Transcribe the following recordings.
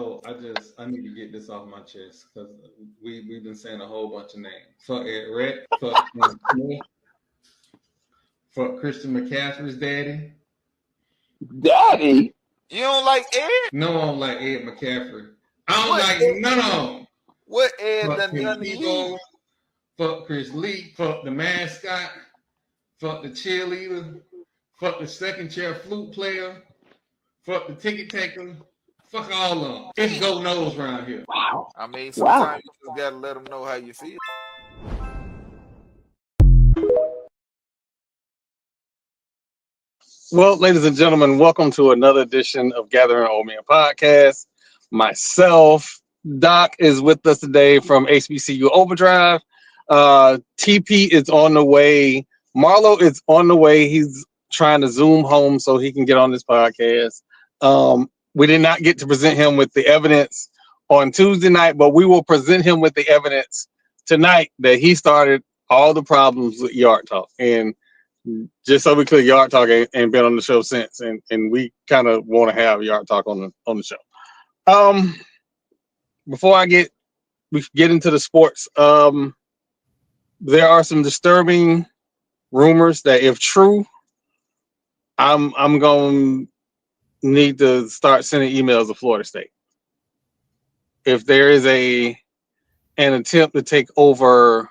I need to get this off my chest because we've been saying a whole bunch of names. Fuck Ed Rett, fuck Smith, fuck Christian McCaffrey's daddy. Daddy? You don't like Ed? No, I don't like Ed McCaffrey. I don't What like Ed? none of them. What Ed Fuck done Tim done to you? Tebow, fuck Chris Lee, fuck the mascot, fuck the cheerleader, fuck the second chair flute player, fuck the ticket taker, fuck all of them. It's go nose around here. Wow. I mean, Wow. sometimes you just gotta let them know how you feel. Well, ladies and gentlemen, welcome to another edition of Gathering Old Man Podcast. Myself, Doc, is with us today from HBCU Overdrive. TP is on the way. Marlo is on the way. He's trying to Zoom home so he can get on this podcast. We did not get to present him with the evidence on Tuesday night, but we will present him with the evidence tonight that he started all the problems with Yard Talk. And just so we clear, Yard Talk ain't been on the show since, and we kind of want to have Yard Talk on the show. Before we get into the sports, there are some disturbing rumors that, if true, I'm going to need to start sending emails to Florida State. If there is an attempt to take over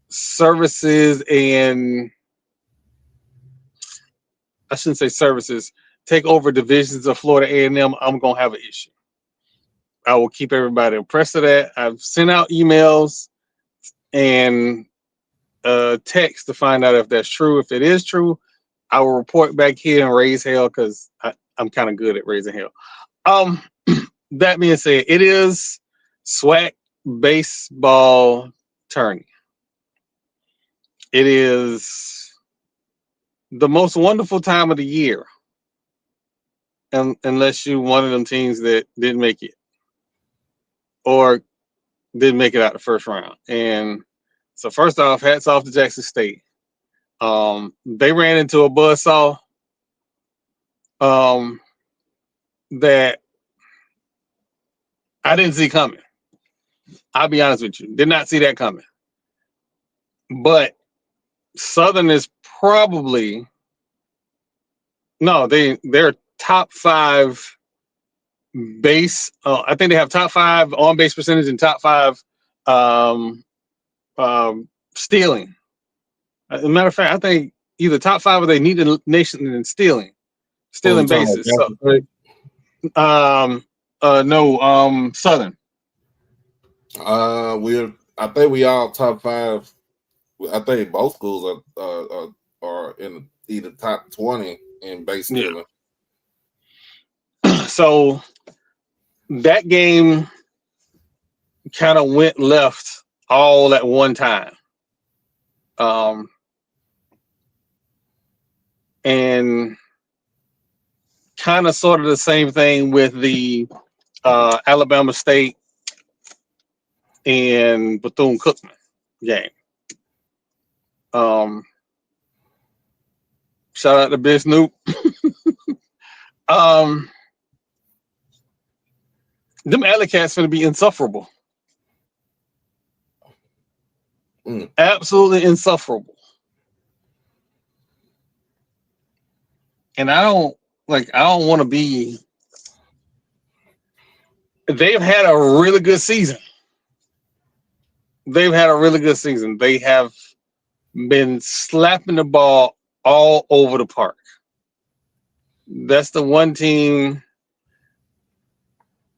services and I shouldn't say services, take over divisions of Florida A&M, I'm going to have an issue. I will keep everybody abreast of that. I've sent out emails and text to find out if that's true. If it is true, I will report back here and raise hell because I'm kind of good at raising hell. That being said, it is SWAC Baseball Tournament. It is the most wonderful time of the year, unless you're one of them teams that didn't make it or didn't make it out the first round. And so first off, hats off to Jackson State. They ran into a buzzsaw that I didn't see coming. I'll be honest with you. Did not see that coming. But Southern is probably they're top 5 base. I think they have top 5 on base percentage and top 5 stealing. As a matter of fact, I think either top 5 or they lead the nation in stealing bases. So, Southern. I think we all top 5. I think both schools are in either top 20 in base stealing. Yeah. So that game kind of went left all at one time. And kind of sort of the same thing with the Alabama State and Bethune-Cookman game. Shout out to Biz Snoop. Them Alley Cats going to be insufferable. Absolutely insufferable. And I don't want to be. They've had a really good season. They have been slapping the ball all over the park. That's the one team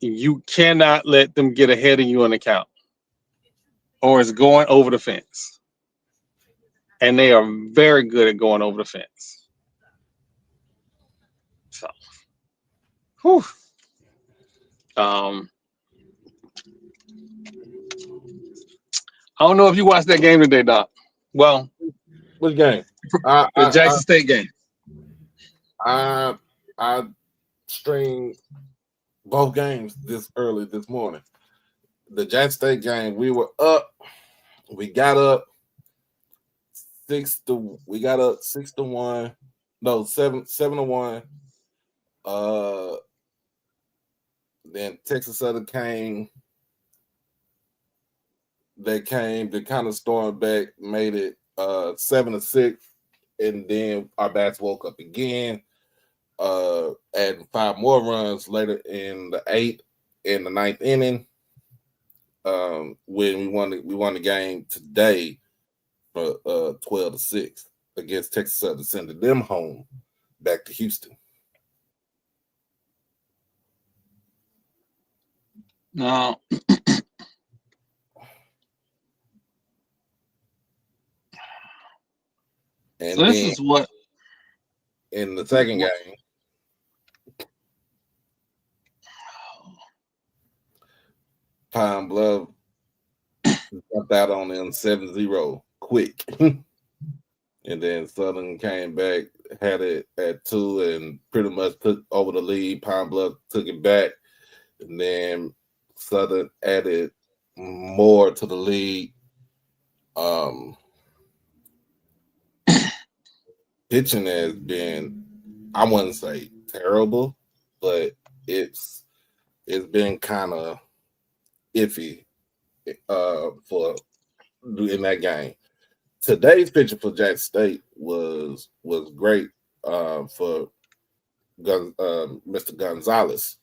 you cannot let them get ahead of you on the count, or it's going over the fence. And they are very good at going over the fence. So, whew. I don't know if you watched that game today, Doc. Well, which game? The Jackson State game. I streamed both games this early this morning. The Jackson State game, we were up. We got up 6-1. No, 7-1. Then Texas Southern came. They kind of stormed back, made it 7-6, and then our bats woke up again, adding 5 more runs later in the 8th and the 9th inning. When we won the game today for 12-6 against Texas Southern, sending them home back to Houston. No. And So this then is what in the second game, Pine Bluff jumped out on them 7-0 quick. And then Southern came back, had it at 2, and pretty much took over the lead. Pine Bluff took it back, and then Southern added more to the lead. Pitching has been, I wouldn't say terrible, but it's been kind of iffy for in that game. Today's pitcher for Jackson State was great for Mr. Gonzalez.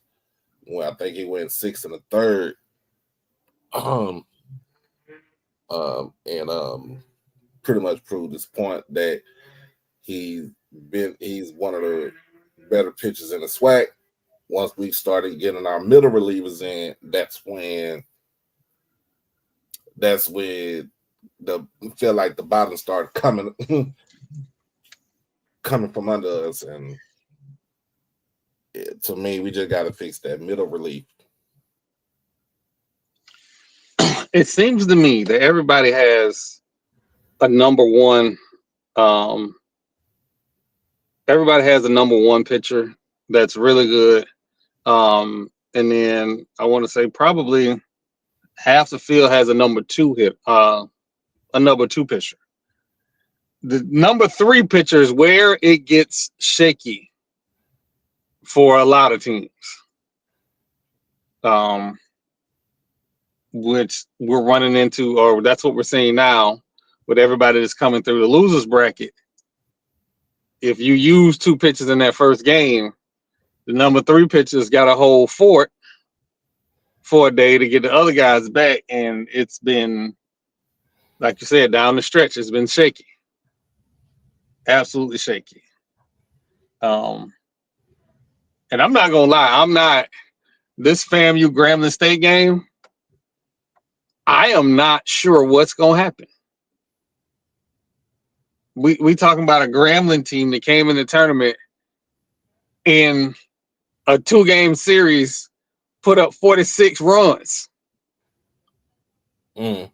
Well, I think he went 6 1/3. And pretty much proved his point that he's one of the better pitchers in the SWAC. Once we started getting our middle relievers in, that's when feel like the bottom started coming from under us, and to me, we just got to fix that middle relief. it seems to me that everybody has a number one. Everybody has a number one pitcher that's really good. And then I want to say probably half the field has a number two pitcher. The number 3 pitcher is where it gets shaky for a lot of teams. Which we're running into, or that's what we're seeing now with everybody that's coming through the losers bracket. If you use 2 pitchers in that first game, the number 3 pitcher's got to hold fort for a day to get the other guys back, and it's been, like you said, down the stretch, it's been shaky, absolutely shaky. And I'm not gonna lie, this FAMU Grambling State game, I am not sure what's gonna happen. We talking about a Grambling team that came in the tournament in a 2-game series, put up 46 runs. I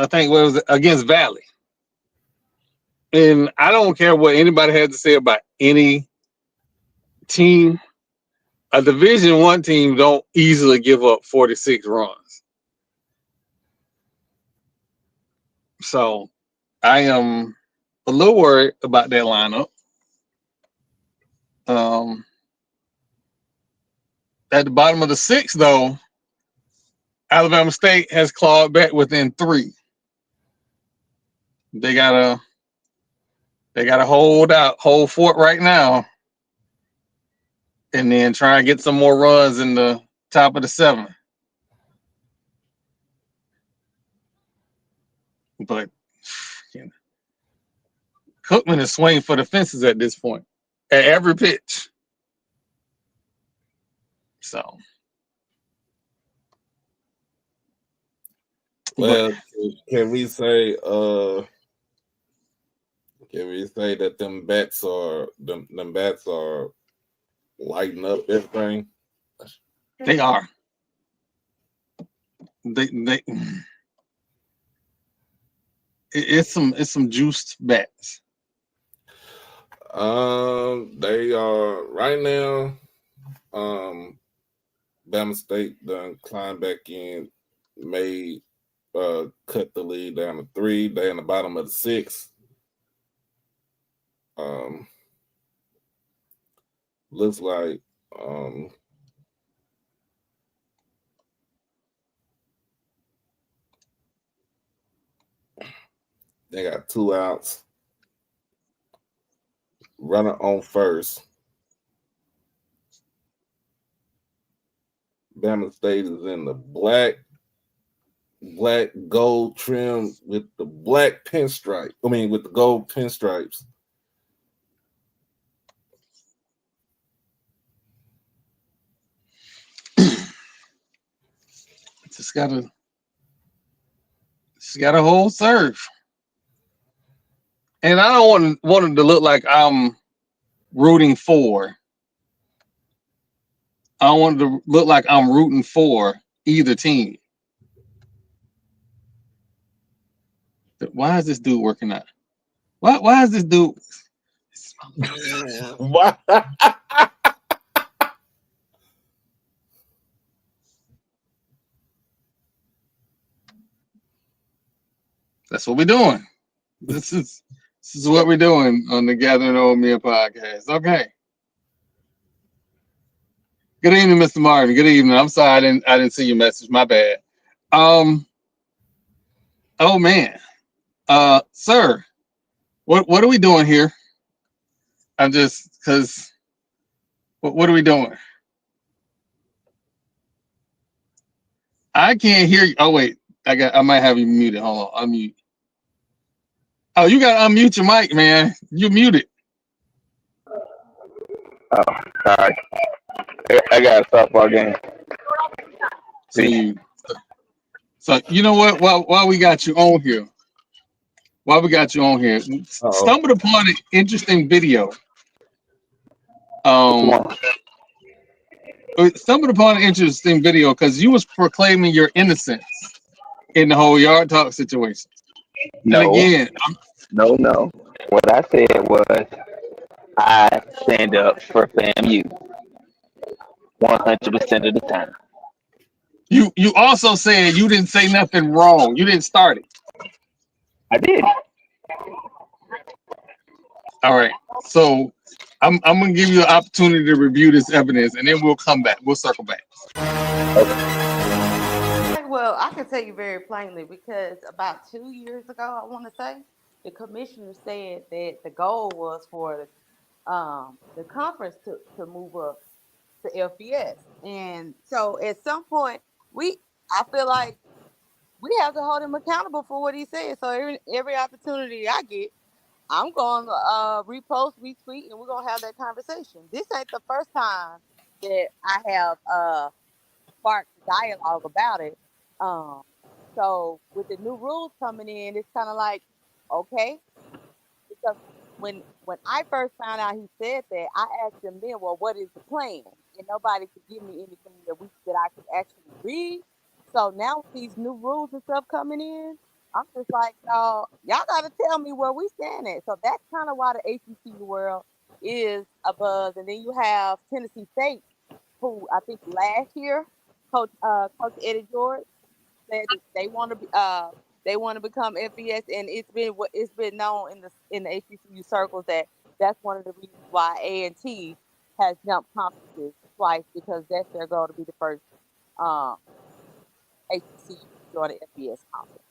think what was it, against Valley. And I don't care what anybody has to say about any team. A Division I team don't easily give up 46 runs. So I am a little worried about that lineup. At the bottom of the 6th, though, Alabama State has clawed back within 3. They gotta hold fort right now, and then try and get some more runs in the top of the 7th. But Cookman is swinging for the fences at this point, at every pitch. So, well, can we say that them bats are lighting up everything? they are. It's some juiced bats. They are right now. Bama State done climbed back in, made cut the lead down to 3. They in the bottom of the 6th. Looks like They got 2 outs. Runner on first. Bama State is in the black gold trim with the black pinstripe. I mean, with the gold pinstripes. Just got a whole serve. And I don't want it to look like I'm rooting for. I don't want it to look like I'm rooting for either team. Why is this dude working out? Why is this dude? Why? That's what we're doing. This is what we're doing on the Gathering Old Men podcast. Okay. Good evening, Mr. Martin. Good evening. I'm sorry I didn't see your message. My bad. Oh man. Sir, what are we doing here? I'm just because what are we doing? I can't hear you. Oh wait, I might have you muted. Hold on, unmute. Oh, you gotta unmute your mic, man. You muted. Oh, sorry. I got a softball game. So you know what? While we got you on here, stumbled upon an interesting video. Stumbled upon an interesting video because you was proclaiming your innocence in the whole yard talk situation. No, and again, no. What I said was I stand up for FAMU 100% of the time. You also said you didn't say nothing wrong. You didn't start it. I did. All right. So I'm gonna give you an opportunity to review this evidence, and then we'll come back. We'll circle back. Well, I can tell you very plainly because about 2 years ago, I want to say, the commissioner said that the goal was for the conference to move up to FBS, and so at some point, I feel like we have to hold him accountable for what he said. So every opportunity I get, I'm going to repost, retweet, and we're going to have that conversation. This ain't the first time that I have sparked dialogue about it. So with the new rules coming in, it's kind of like, okay, because when I first found out he said that, I asked him then, well, what is the plan? And nobody could give me anything that I could actually read. So now with these new rules and stuff coming in, I'm just like, y'all got to tell me where we stand at. So that's kind of why the ACC world is a buzz. And then you have Tennessee State, who I think last year, Coach Eddie George said that they want to become FBS, and it's been known in the HBCU circles that that's one of the reasons why A&T has jumped conferences twice, because that's their goal to be the first HBCU to join the FBS conference.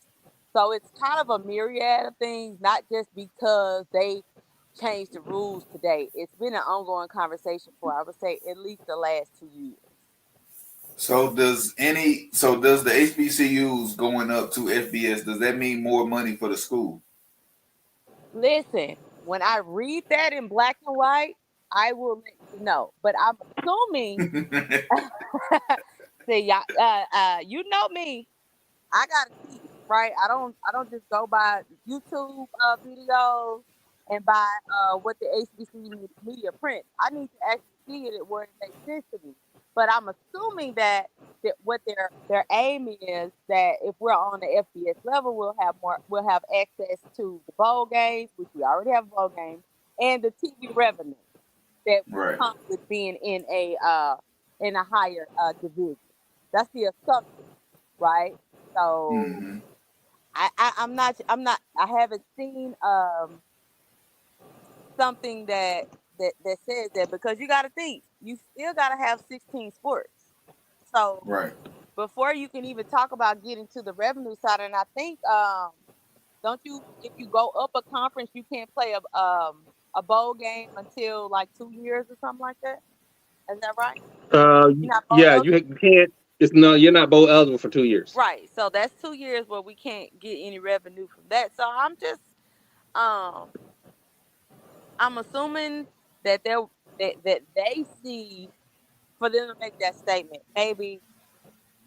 So it's kind of a myriad of things, not just because they changed the rules today. It's been an ongoing conversation for, I would say, at least the last 2 years. So does the HBCUs going up to FBS, does that mean more money for the school? Listen, when I read that in black and white, I will let you know. But I'm assuming, see, you know me, I gotta see it, right? I don't just go by YouTube videos and by what the HBCU media print. I need to actually see it where it makes sense to me. But I'm assuming that what their aim is, that if we're on the FBS level, we'll have access to the bowl games, which we already have bowl games, and the TV revenue that comes with being in a higher division. That's the assumption, right? So I haven't seen something that says that, because you got to think, you still got to have 16 sports. So before you can even talk about getting to the revenue side, and I think Don't you? If you go up a conference, you can't play a bowl game until like 2 years or something like that. Is that right? You're not bowl Yeah, you eligible? can't. It's no, you're not bowl eligible for 2 years. Right. So that's 2 years where we can't get any revenue from that. So I'm just um I'm assuming that they see for them to make that statement. Maybe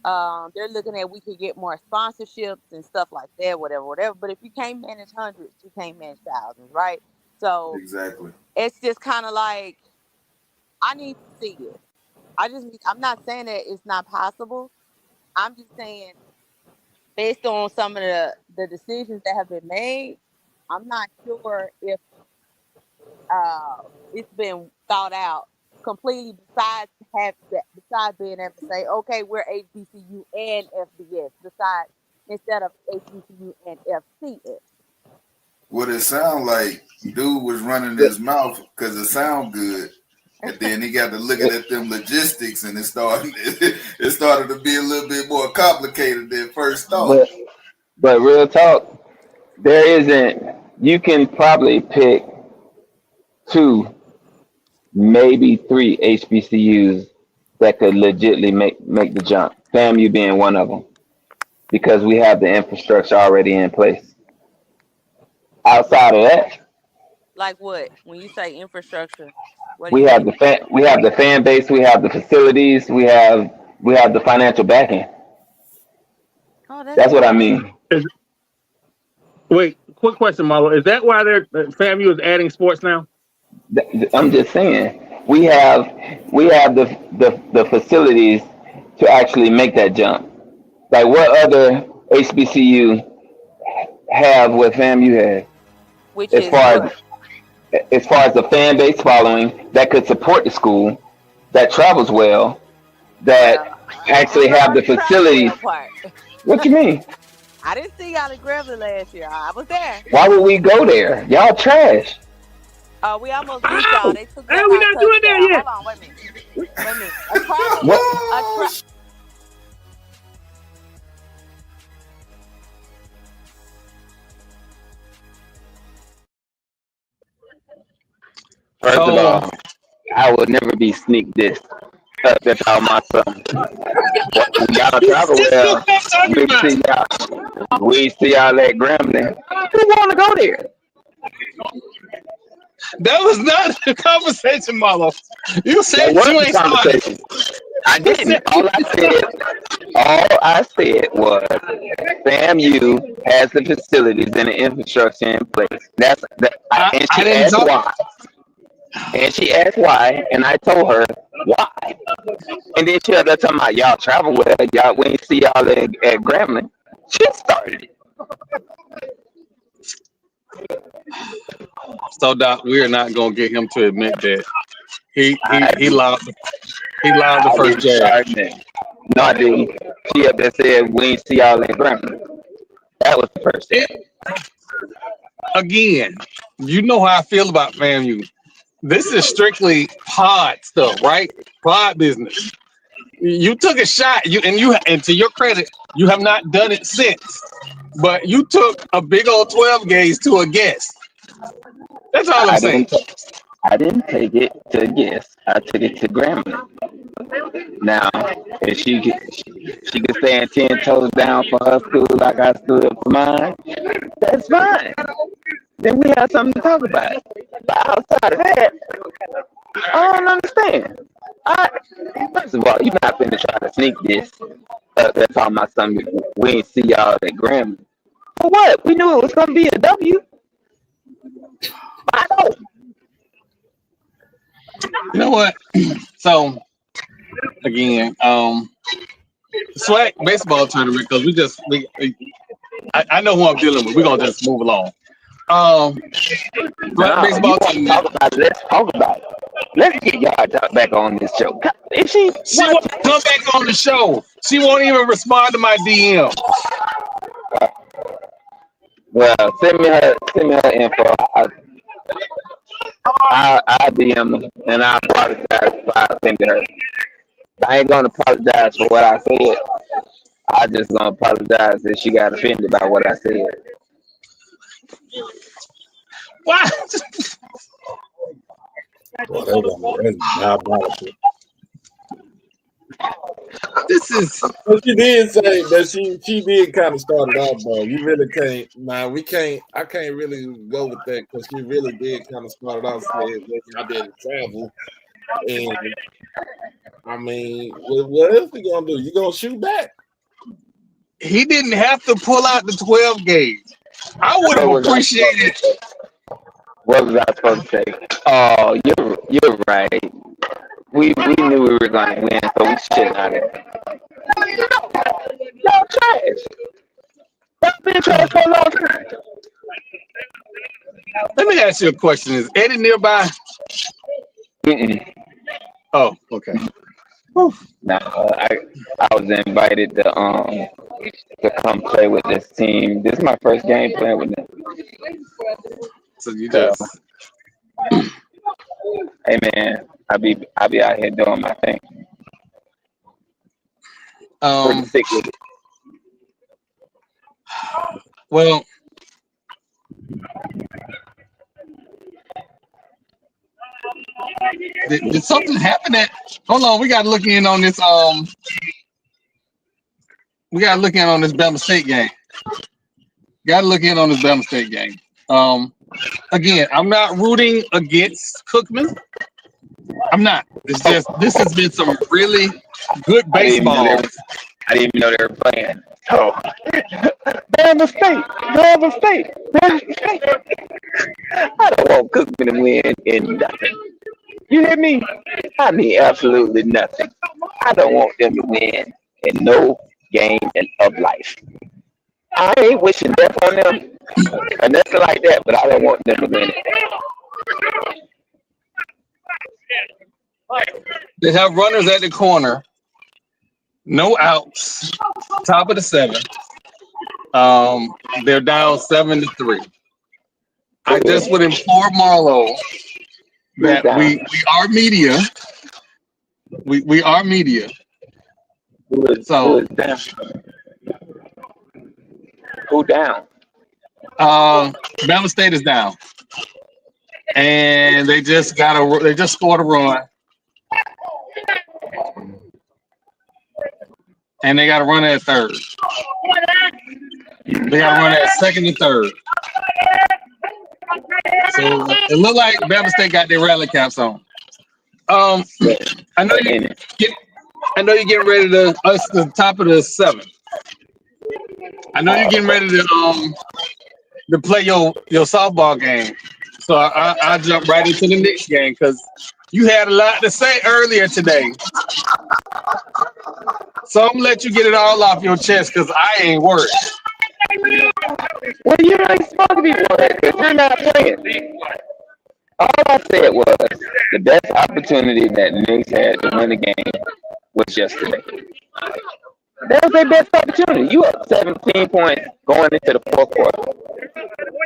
they're looking at we could get more sponsorships and stuff like that, whatever. But if you can't manage hundreds, you can't manage thousands, right? So Exactly. it's just kind of like I need to see it. I'm not saying that it's not possible. I'm just saying based on some of the decisions that have been made, I'm not sure if it's been thought out completely. Besides being able to say, okay, we're HBCU and FBS, instead of HBCU and FCS. What it sound like, dude was running his mouth because it sound good, and then he got to looking at them logistics, and it started to be a little bit more complicated than first thought. But real talk, there isn't. You can probably pick 2, maybe 3 HBCUs that could legitimately make the jump. FAMU being one of them, because we have the infrastructure already in place. Outside of that, Like what? When you say infrastructure, what do we you have mean? we have the fan base, we have the facilities, we have the financial backing. Oh, that's That's what I mean. Wait, quick question, Marlo. Is that why FAMU is adding sports now? I'm just saying we have the facilities to actually make that jump. Like what other HBCU have what FAMU has which as is far what? as the fan base following that could support the school, that travels well, that Well, actually I have the don't know about the travel facilities. well part. What you mean? I didn't see y'all in Grambling last year. I was there. Why would we go there? Y'all trash. We almost beat y'all. They took back We're our not doing that touchdown. yet. Hold on, wait a minute. A travel, What? First of all, I would never be sneak this. That's all my son. When y'all travel well, we see y'all at Grambling. Who want to go there? That was not the conversation, Marlo. You said That was you the ain't started. conversation. I didn't. All I said was FAMU has the facilities and the infrastructure in place. And I she didn't asked talk. why. And she asked why, and I told her why. And then she started talking about y'all travel well, y'all we ain't see y'all at Grambling. She started it. So Doc, we are not gonna get him to admit that he I loud the first didn't jab. start that. No, I didn't. She up there said we ain't see y'all at Grambling. That was the first thing. Again, you know how I feel about FAMU. This is strictly pod stuff, right? Pod business. You took a shot, and to your credit, you have not done it since. But you took a big old 12 gauge to a guess. That's all I'm saying. I didn't take it to guess. I took it to Grambling. Now, if she can stand 10 toes down for her school like I stood up for mine, that's fine. Then we have something to talk about. But outside of that, I don't understand. First of all, you're not finna try to sneak this. That's all my son. We ain't see y'all at Grambling. For what? We knew it was gonna be a W. I know. You know what? So again, SWAC Baseball Tournament, because I know who I'm dealing with. We're gonna just move along. SWAC Baseball Tournament. Let's talk about it. Let's get y'all back on this show. If she won't come back on the show. She won't even respond to my DM. Well, send me her info. I DM her and I apologize if I offended her. I ain't gonna apologize for what I said. I just gonna apologize if she got offended by what I said. Why? Well, that's diabolical. This is. But she did say that she did kind of start it off, though. You really can't. Nah, we can't. I can't really go with that because she really did kind of start it off saying that I didn't travel. And I mean, what else we gonna do? You gonna shoot back? He didn't have to pull out the 12 gauge. I would have appreciated. What was I supposed to say? Oh, you're right. We knew we were going to win, so we shit out of it. Y'all trash. Y'all been trash for a long time. Let me ask you a question. Is Eddie nearby? Mm-mm. Oh, okay. No, I was invited to come play with this team. This is my first game playing with them. So you just. Hey man, I'll be out here doing my thing. Pretty sick with it. Well, did something happen hold on, we gotta look in on this we gotta look in on this Bama State game. Gotta look in on this Bama State game. Again, I'm not rooting against Cookman. I'm not. It's just this has been some really good baseball. I didn't even know they were playing. Oh, Bama State. I don't want Cookman to win in nothing. You hear me? I mean absolutely nothing. I don't want them to win in no game of life. I ain't wishing death on them or nothing like that, but I don't want them to win it. They have runners at the corner, no outs, top of the 7th. They're down 7-3. I just would implore Marlo that we are media. We are media. So who down? Bama State is down, and they just scored a run, and they got to run at third. They got to run at second and third. So it looked like Bama State got their rally caps on. I know you're getting ready to us the top of the 7th. I know you're getting ready to play your softball game. So I jump right into the next game because you had a lot to say earlier today. So I'm gonna let you get it all off your chest because I ain't worried. Well, you ain't supposed to be worried because you're not playing. All I said was the best opportunity that the Knicks had to win the game was yesterday. That was their best opportunity. You up 17 points going into the 4th quarter,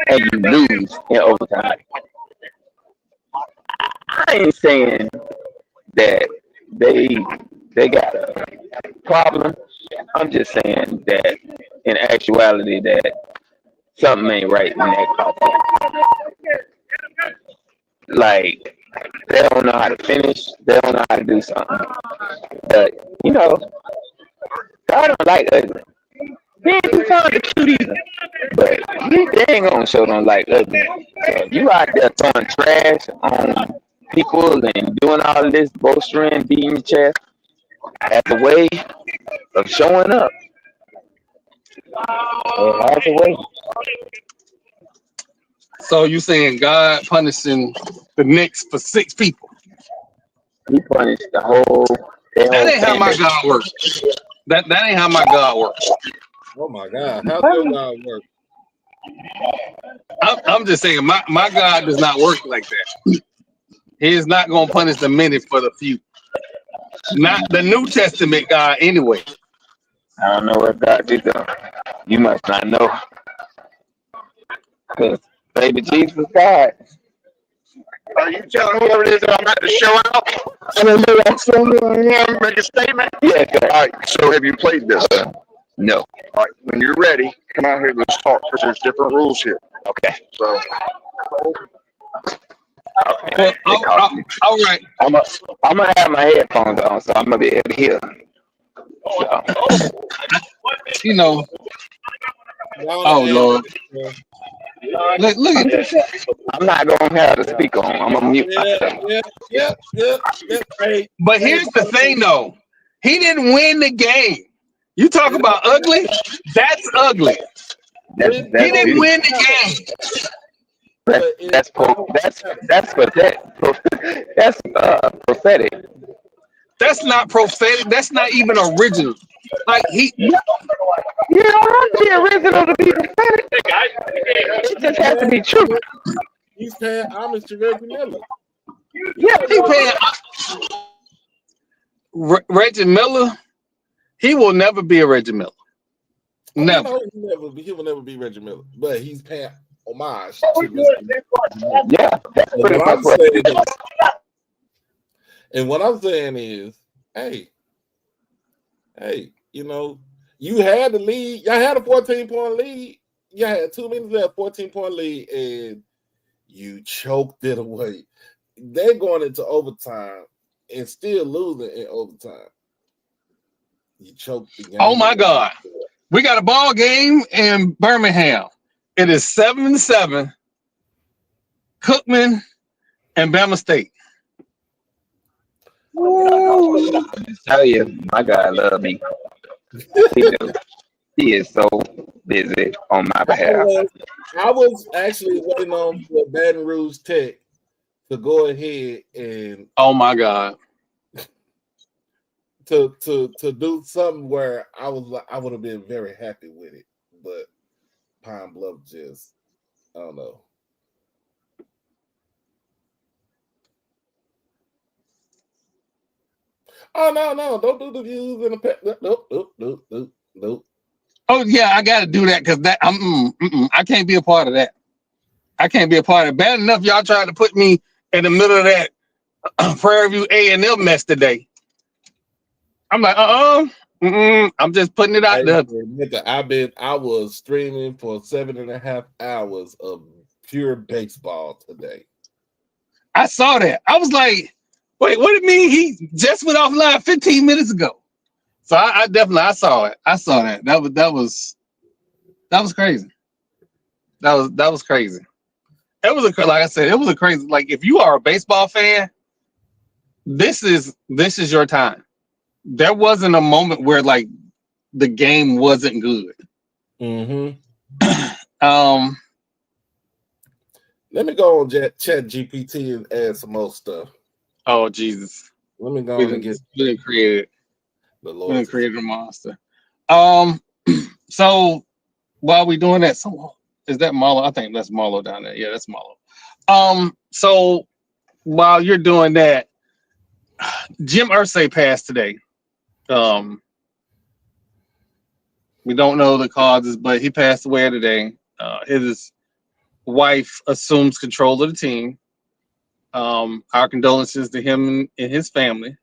and you lose in overtime. I ain't saying that they got a problem. I'm just saying that in actuality that something ain't right in that offense. Like, they don't know how to finish. They don't know how to do something. But, you know, I don't like ugly. He ain't too fond of cute either. But they ain't gonna show don't like ugly. So you out there throwing trash on people and doing all of this bolstering, beating your chest as a way of showing up. As a way. So you saying God punishing the Knicks for 6 people? He punished the whole. That ain't how my God works. That ain't how my God works. Oh my God, how does God work? I'm just saying my God does not work like that. He is not gonna punish the many for the few. Not the New Testament God anyway. I don't know what God did though. You must not know. Because baby Jesus was God. Are you telling whoever it is that I'm about to show out? I don't know. I'm still make a statement. Yeah, All right. So have you played this? no. All right. When you're ready, come out here. Let's talk because there's different rules here. Okay. So Okay. All right. I'm gonna have my headphones on, so I'm gonna be able to hear. So, You know. Y'all Oh ask, Lord. Look at this. I'm not gonna have the speaker on. I'm gonna mute myself. Hey, But here's the thing, though. He didn't win the game. You talk about ugly. That's ugly. That's He didn't beautiful. win the game. That's pathetic. That's prophetic. That's not prophetic. That's not even original. Like he. You don't have to be original to be prophetic. It just has to be true. He's paying homage to Reggie Miller. Yeah, he paying. Reggie Miller. He will never be a Reggie Miller. Never. He will never be Reggie Miller, but he's paying homage to Reggie Miller. Yeah, that's pretty much what. And what I'm saying is, hey, you know, you had the lead. Y'all had a 14-point lead. You had 2 minutes left, 14-point lead, and you choked it away. They're going into overtime and still losing in overtime. You choked the game. Oh my God. We got a ball game in Birmingham. It is 7-7. Cookman and Bama State. I just tell you, my guy love me. He is so busy on my behalf. I was actually waiting on for Baton Rouge Tech to go ahead and Oh my God. to do something where I would have been very happy with it, but Pine Bluff just, I don't know. Oh no! Don't do the views in the pet. Nope. Oh yeah, I got to do that because that I can't be a part of that. I can't be a part of it. Bad enough y'all tried to put me in the middle of that Prairie View A&M mess today. I'm like, I'm just putting it out there. Nigga, I was streaming for 7.5 hours of pure baseball today. I saw that. I was like, wait, what do you mean he just went offline 15 minutes ago? So I definitely saw it. I saw that. That was crazy. That was crazy. It was like I said, it was a crazy. Like if you are a baseball fan, this is your time. There wasn't a moment where like the game wasn't good. Mm-hmm. Let me go on Chat GPT and add some more stuff. Oh Jesus! Let me go on and get. We didn't create it. The We Lord didn't create a monster. So while we doing that, is that Marlo? I think that's Marlo down there. Yeah, that's Marlo. So while you're doing that, Jim Irsay passed today. We don't know the causes, but he passed away today. His wife assumes control of the team. Our condolences to him and his family.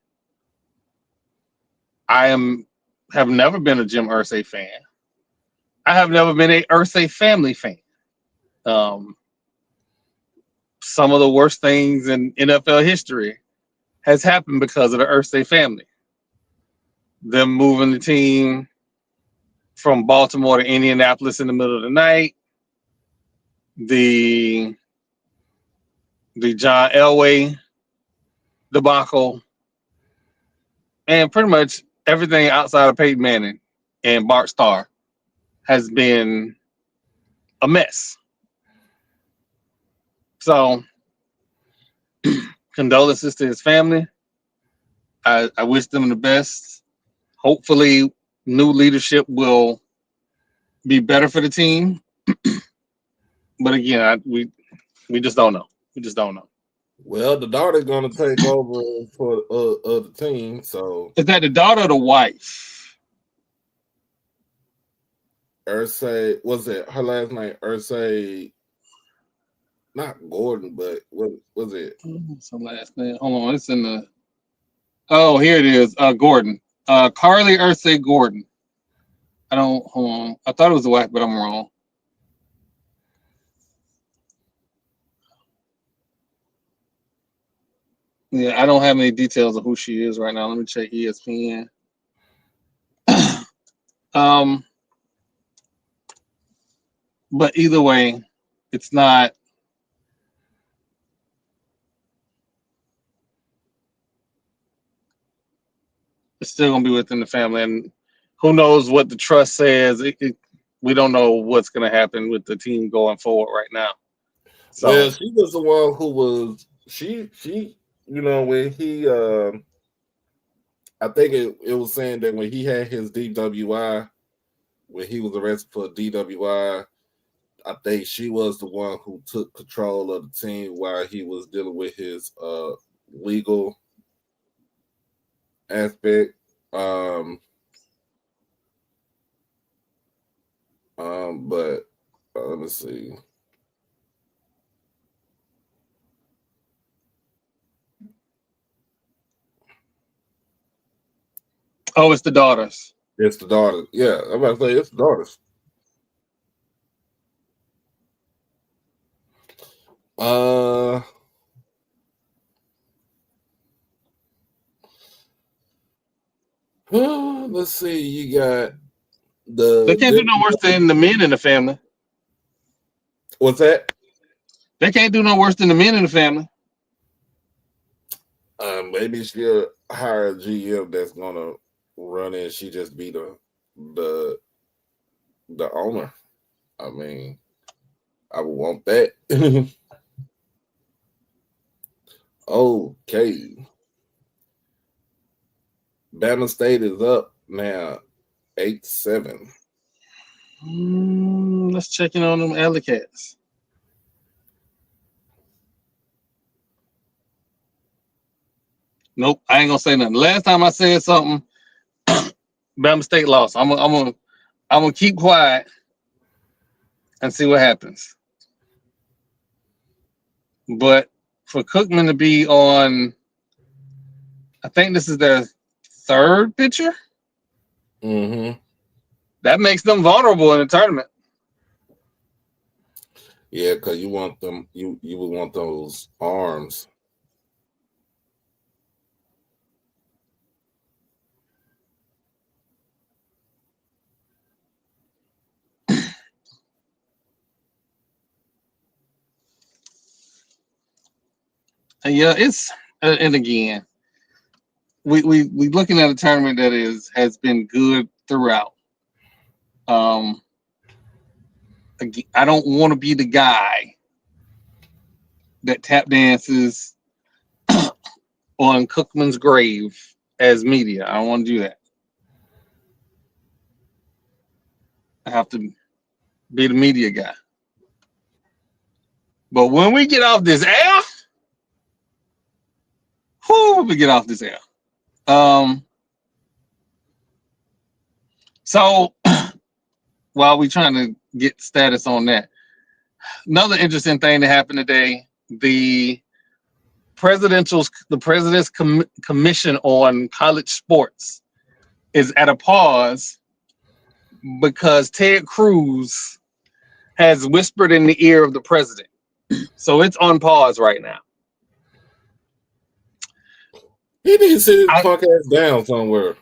I have never been a Jim Irsay fan. I have never been a Irsay family fan. Some of the worst things in NFL history has happened because of the Irsay family. Them moving the team from Baltimore to Indianapolis in the middle of the night. The John Elway debacle. And pretty much everything outside of Peyton Manning and Bart Starr has been a mess. So, condolences to his family. I wish them the best. Hopefully, new leadership will be better for the team. But again, we just don't know. We just don't know. Well, the daughter's going to take over for the team. So is that the daughter or the wife? Irsay, was it her last name? Irsay, not Gordon, but what was it? What's her last name? Hold on, it's in the. Oh, here it is. Gordon. Carly Irsay Gordon. Hold on. I thought it was the wife, but I'm wrong. Yeah, I don't have any details of who she is right now. Let me check ESPN. But either way, it's not. It's still gonna be within the family, and who knows what the trust says. We don't know what's gonna happen with the team going forward right now. So, well, she was the one who was she when he I think it was saying that when he had his DWI, when he was arrested for DWI, I think she was the one who took control of the team while he was dealing with his legal aspect. But let me see. oh, it's the daughters. It's the daughter. Yeah, I'm about to say it's the daughters. Let's see. You got They can't do no worse than the men in the family. What's that? They can't do no worse than the men in the family. Maybe she'll hire a GM that's gonna run it. She just be the owner. I mean, I would want that. Okay. Bama State is up now, 8-7. Let's check in on them Alley Cats. Nope, I ain't gonna say nothing. Last time I said something, Bama State lost. I'm gonna keep quiet and see what happens. But for Cookman to be on, I think this is their third pitcher. Mm-hmm. That makes them vulnerable in the tournament. Yeah, because you want them. You would want those arms. And yeah, it's and again, we looking at a tournament that has been good throughout. I don't want to be the guy that tap dances on Cookman's grave as media. I don't want to do that. I have to be the media guy. But when we get off this air, So while we trying to get status on that, another interesting thing that happened today, the President's Commission on College Sports is at a pause because Ted Cruz has whispered in the ear of the president. So it's on pause right now. He need to sit his punk ass down somewhere.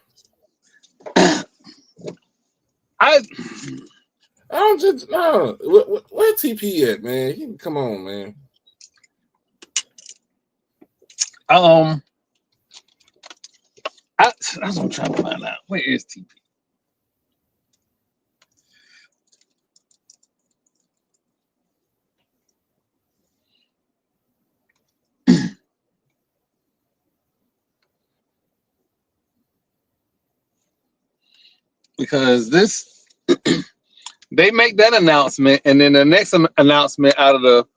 I don't just no. Where TP at, man? Come on, man. That's what I'm trying to find out. Where is TP? Because this, they make that announcement, and then the next announcement out of the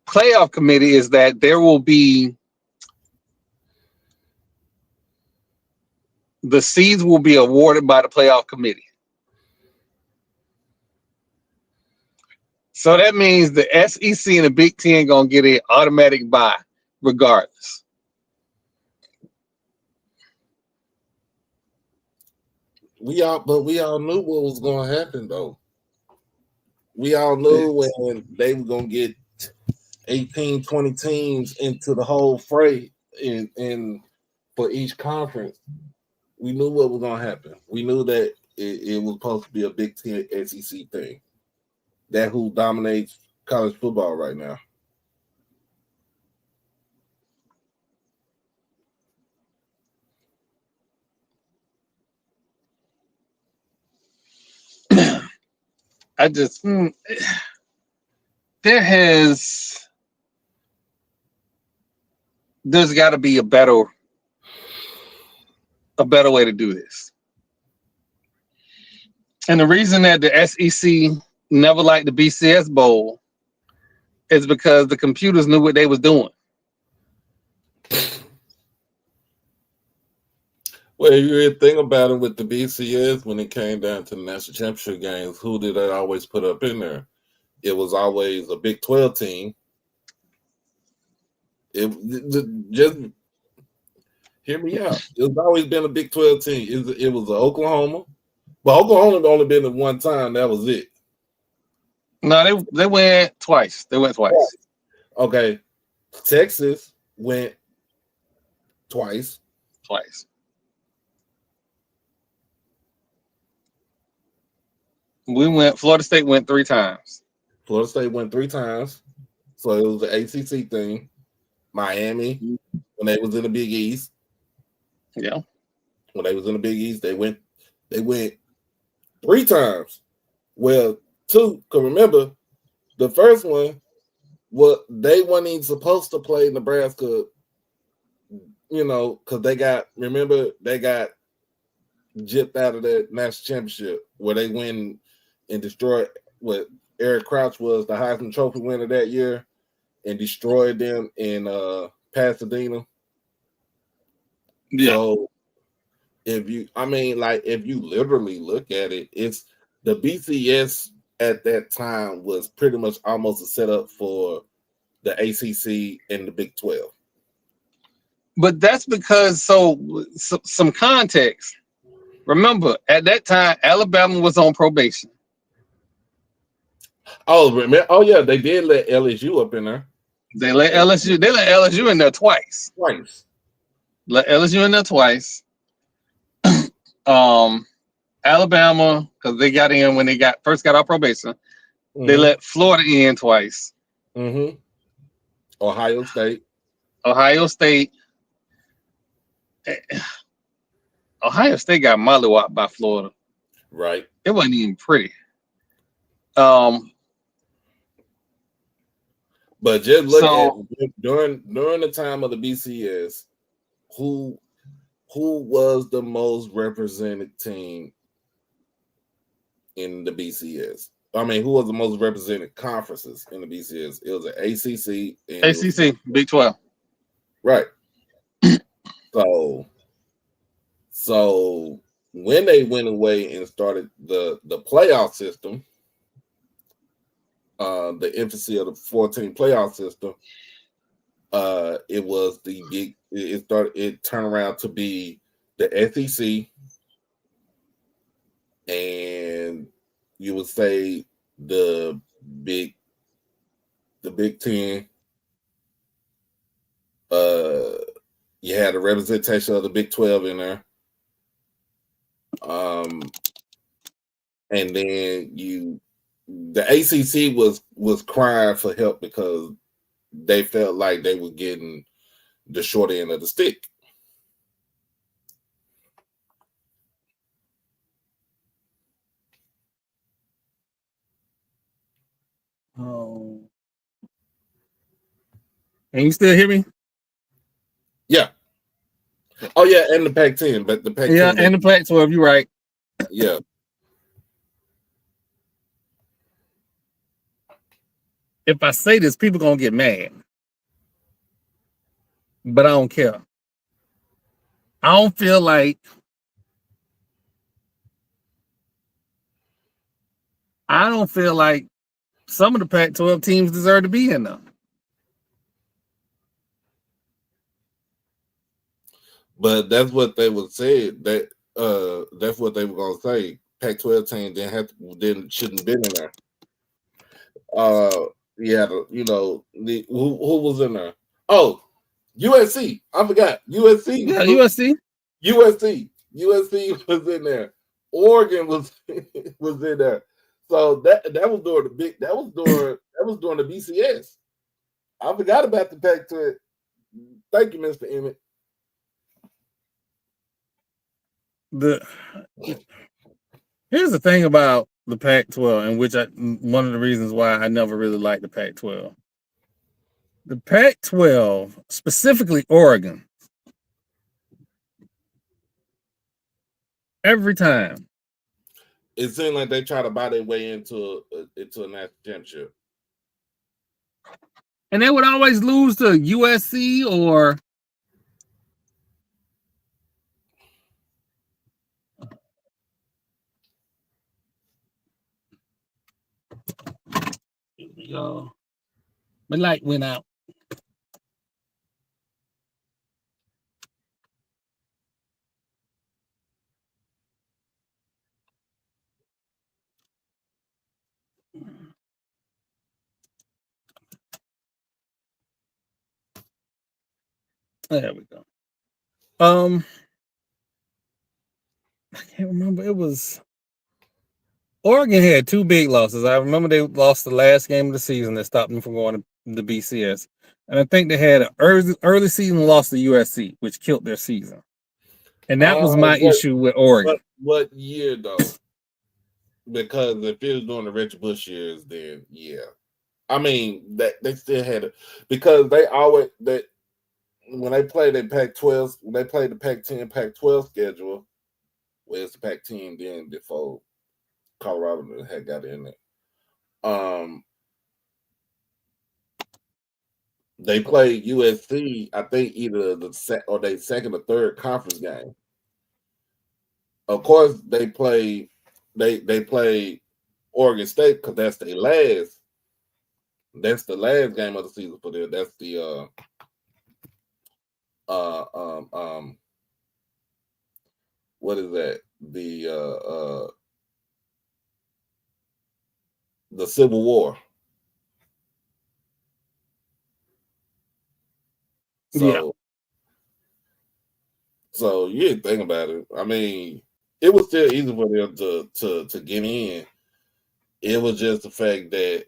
playoff committee is that there will be the seeds will be awarded by the playoff committee. So that means the SEC and the Big Ten gonna get an automatic bye regardless. We all knew what was going to happen, though. We all knew when they were going to get 18, 20 teams into the whole fray and for each conference, we knew what was gonna happen. We knew that it was supposed to be a Big Ten SEC thing. That who dominates college football right now. There's got to be a better way to do this. And the reason that the SEC never liked the BCS Bowl is because the computers knew what they was doing. Well, you think about it with the BCS when it came down to the national championship games, who did they always put up in there? It was always a Big 12 team. Just hear me out. It's always been a Big 12 team. It was Oklahoma, but Oklahoma only been at one time. That was it. No, they went twice. They went twice. Okay, Texas went twice. Florida State went 3 times. Florida State went 3 times. So it was the ACC thing. Miami, when they was in the Big East. Yeah. When they was in the Big East, they went 3 times. Well, 2, because remember, the first one, they weren't even supposed to play Nebraska, because they got gypped out of that national championship where they win and destroyed what Eric Crouch was the Heisman Trophy winner that year and destroyed them in Pasadena. Yeah. So if you literally look at it, it's the BCS at that time was pretty much almost a setup for the ACC and the Big 12. But that's because some context. Remember, at that time, Alabama was on probation. Oh yeah, they did let LSU up in there. They let LSU in there twice. Let LSU in there twice. Alabama, because they got in when they first got off probation. Mm-hmm. They let Florida in twice. Mm-hmm. Ohio State. Ohio State got mollywopped by Florida. Right. It wasn't even pretty. But just look at during the time of the BCS, who was the most represented team in the BCS? I mean, who was the most represented conferences in the BCS? It was the ACC. ACC, Big 12. Right. So when they went away and started the playoff system, the infancy of the 14 playoff system, it was it turned around to be the SEC, and you would say the Big 10. You had a representation of the Big 12 in there. And then the ACC was crying for help because they felt like they were getting the short end of the stick. Oh. Can you still hear me? Yeah. Oh yeah, and the Pac-10, but the Pac-10. Yeah, and the Pac-12. You're right. Yeah. If I say this, people gonna get mad, but I don't care. I don't feel like some of the Pac-12 teams deserve to be in there. But that's what they would say. That's what they were gonna say. Pac-12 team shouldn't have been in there. Yeah, who was in there? Oh, USC. I forgot. USC. Yeah, USC. USC was in there. Oregon was was in there. So that was during the BCS. I forgot about the Pac-12. Thank you, Mr. Emmett. Here's the thing about the Pac-12, and which one of the reasons why I never really liked the Pac-12. The Pac-12, specifically Oregon, every time it seemed like they try to buy their way into a national championship, and they would always lose to USC or my light went out. There we go. I can't remember. It was Oregon had two big losses. I remember they lost the last game of the season that stopped them from going to the BCS. And I think they had an early season loss to USC, which killed their season. And that was my issue with Oregon. What year though? Because if it was during the Rich Bush years, then yeah. I mean that they still had it because they always when they played the Pac-12, when they played the Pac-10, Pac-12 schedule, where's the Pac-10 then before Colorado had got in there. They played USC, I think either their second or third conference game. Of course, they played Oregon State because that's the last game of the season for them. That's the what is that? The Civil War. So you didn't think about it. I mean, it was still easy for them to get in. It was just the fact that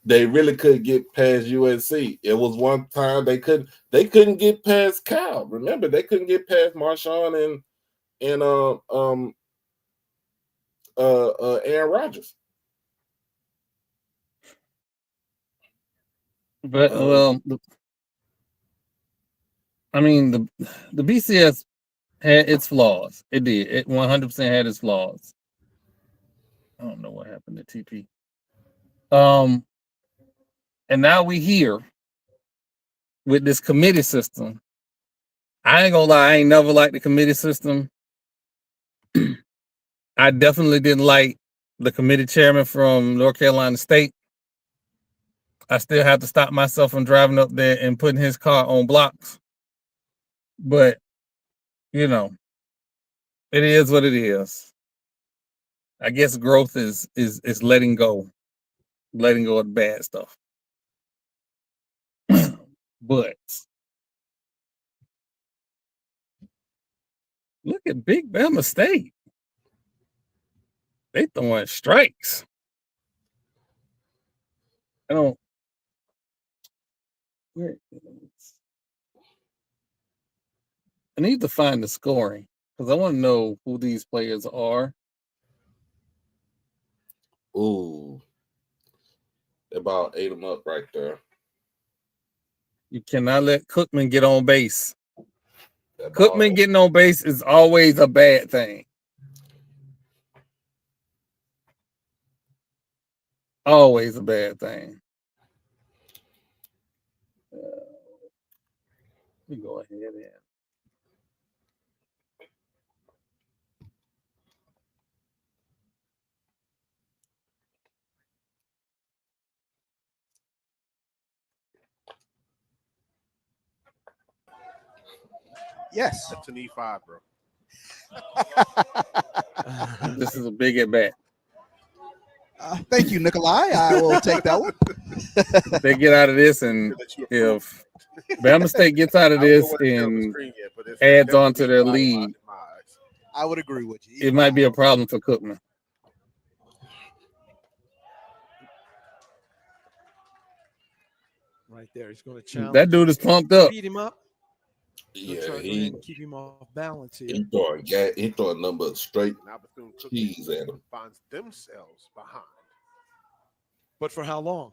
they really couldn't get past USC. It was one time they couldn't get past Cal. Remember, they couldn't get past Marshawn and Aaron Rodgers. But I mean the BCS had its flaws. It did. It 100% had its flaws. I don't know what happened to TP. And now we here with this committee system. I ain't gonna lie, I ain't never liked the committee system. I definitely didn't like the committee chairman from North Carolina State. I still have to stop myself from driving up there and putting his car on blocks. But, you know, it is what it is. I guess growth is letting go of the bad stuff. But look at Big Bama State. They throwing strikes. I need to find the scoring because I want to know who these players are. Ooh, about ate them up right there. You cannot let Cookman get on base. Cookman getting on base is always a bad thing. Always a bad thing. Let me go ahead and. Yes. That's an E5, bro. This is a big at bat. Thank you, Nikolai. I will take that one. If they get out of this, and if Bama State gets out of this and adds on to their lead, I would agree with you. it might be a problem for Cookman. Right there. He's going to challenge. That dude is pumped up. Beat him up. Yeah, keep him off balance here. He throwing a number of straight cheese at him. Finds themselves behind. But for how long?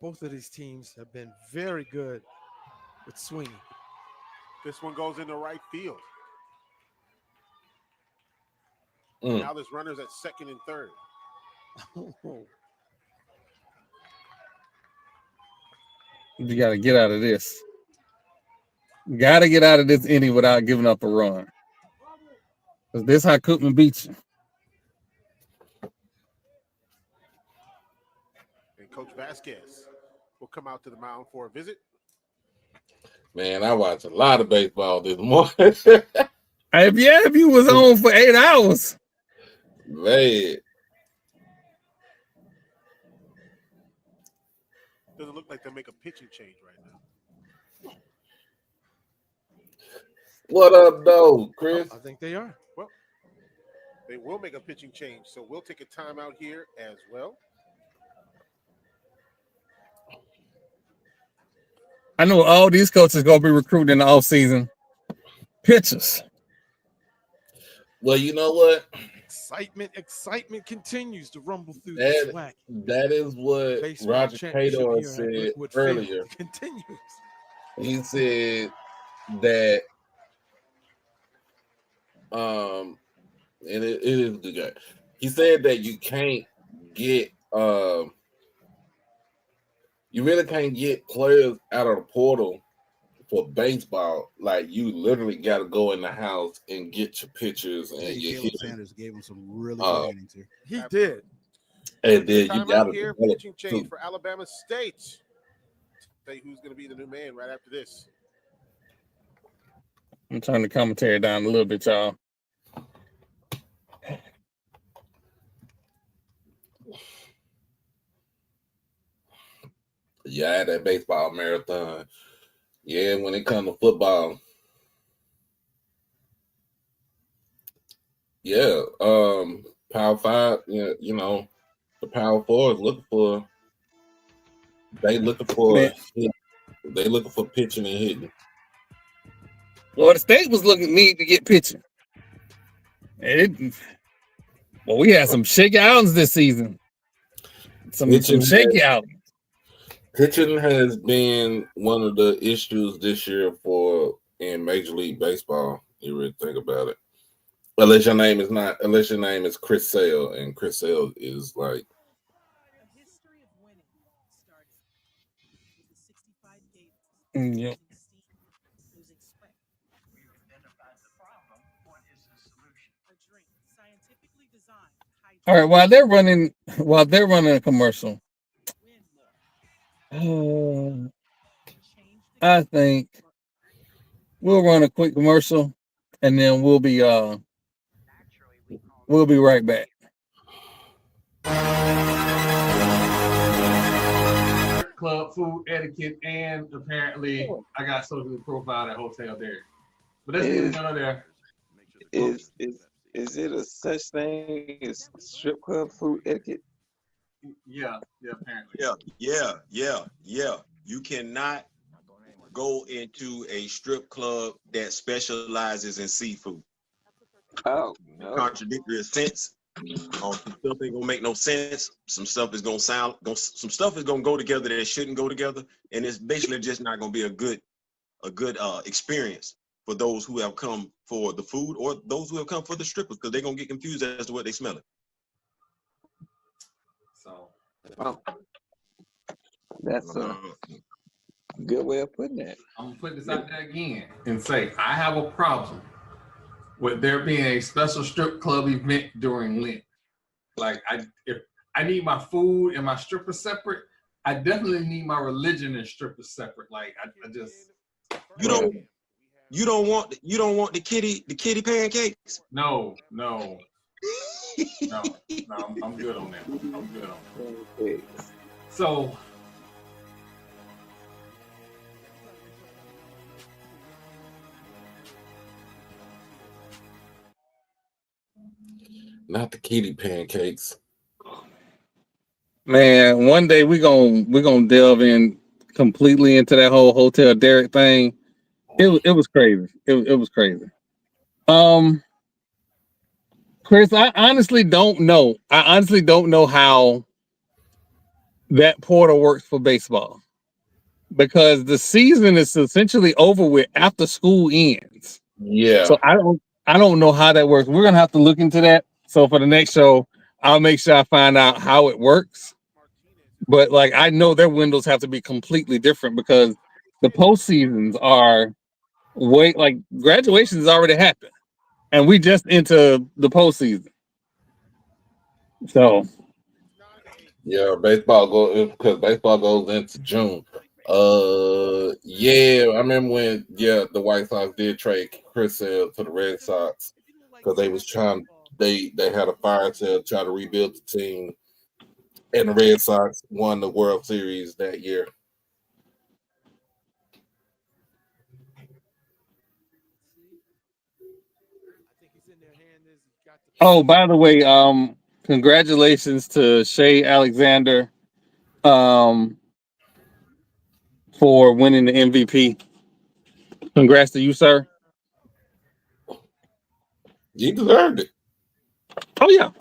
Both of these teams have been very good with swinging. This one goes into right field. Mm. Now there's runners at second and third. You got to get out of this. Got to get out of this inning without giving up a run. Because this how Cookman beats you. And Coach Vasquez will come out to the mound for a visit. Man, I watched a lot of baseball this morning. If you was on for 8 hours. Man. Doesn't look like they'll make a pitching change right now. What up, though, Chris? I think they are. Well, they will make a pitching change, so we'll take a timeout here as well. I know all these coaches going to be recruiting in the offseason. Pitchers. Well, you know what? Excitement continues to rumble through the SWAC. That is what Baseball Roger championship Cato here at said Lakewood earlier. Field continues. He said that and it is the guy. He said that you can't get you really can't get players out of the portal for baseball. Like, you literally got to go in the house and get your pitchers and your Caleb Sanders gave him some really good innings here. He did. And then you got to here, develop pitching change too. for Alabama State. Say who's going to be the new man right after this. I'm turning the commentary down a little bit, y'all. Yeah, I had that baseball marathon. Yeah, when it comes to football. Yeah, Power 5, you know, the Power 4 is looking for pitching and hitting. Florida State was looking neat to get pitching. We had some shaky outings this season. Some shaky outings. Pitching has been one of the issues this year in Major League Baseball. You really think about it. Unless your name is Chris Sale, and Chris Sale is like. Yep. All right, while they're running a commercial, I think we'll run a quick commercial, and then we'll be right back. Club food etiquette, and apparently I got socially profiled at Hotel there. But let's get none of there. Is it a such thing as strip club food etiquette? Yeah, apparently. Yeah. You cannot go into a strip club that specializes in seafood. Oh, no. Contradictory sense. Some stuff ain't gonna make no sense. Some stuff is gonna some stuff is gonna go together that shouldn't go together, and it's basically just not gonna be a good experience for those who have come for the food or those who have come for the strippers, because they're gonna get confused as to what they smelling. So, that's a good way of putting it. I'm gonna put this out there again and say I have a problem with there being a special strip club event during Lent. Like, if I need my food and my strippers separate, I definitely need my religion and strippers separate. Like, I just you don't want the kitty pancakes. No. No, I'm good on that. I'm good on that. So, not the kitty pancakes. Man, one day we're gonna delve in completely into that whole Hotel Derek thing. It was crazy. It was crazy. Chris, I honestly don't know. I honestly don't know how that portal works for baseball because the season is essentially over with after school ends. Yeah. So I don't know how that works. We're gonna have to look into that. So for the next show, I'll make sure I find out how it works. But like I know their windows have to be completely different because the postseasons are like graduations already happened, and we just into the postseason. So Yeah, because baseball goes into June. Yeah, I remember when the White Sox did trade Chris Sale to the Red Sox because they was trying they had a fire sale to try to rebuild the team, and the Red Sox won the World Series that year. oh, by the way, congratulations to Shea Alexander for winning the MVP. Congrats to you, sir. You deserved it. Oh yeah.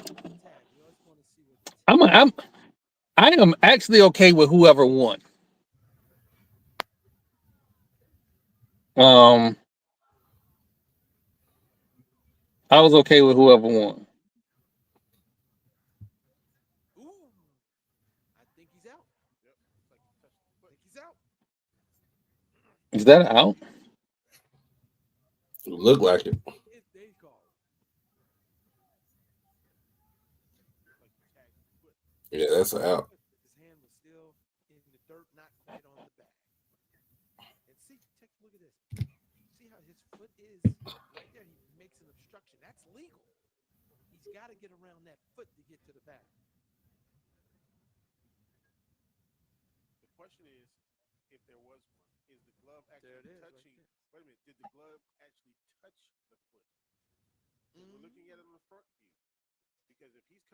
I am actually okay with whoever won. I was okay with whoever won. Is that out? It looked like it. Yeah, that's out.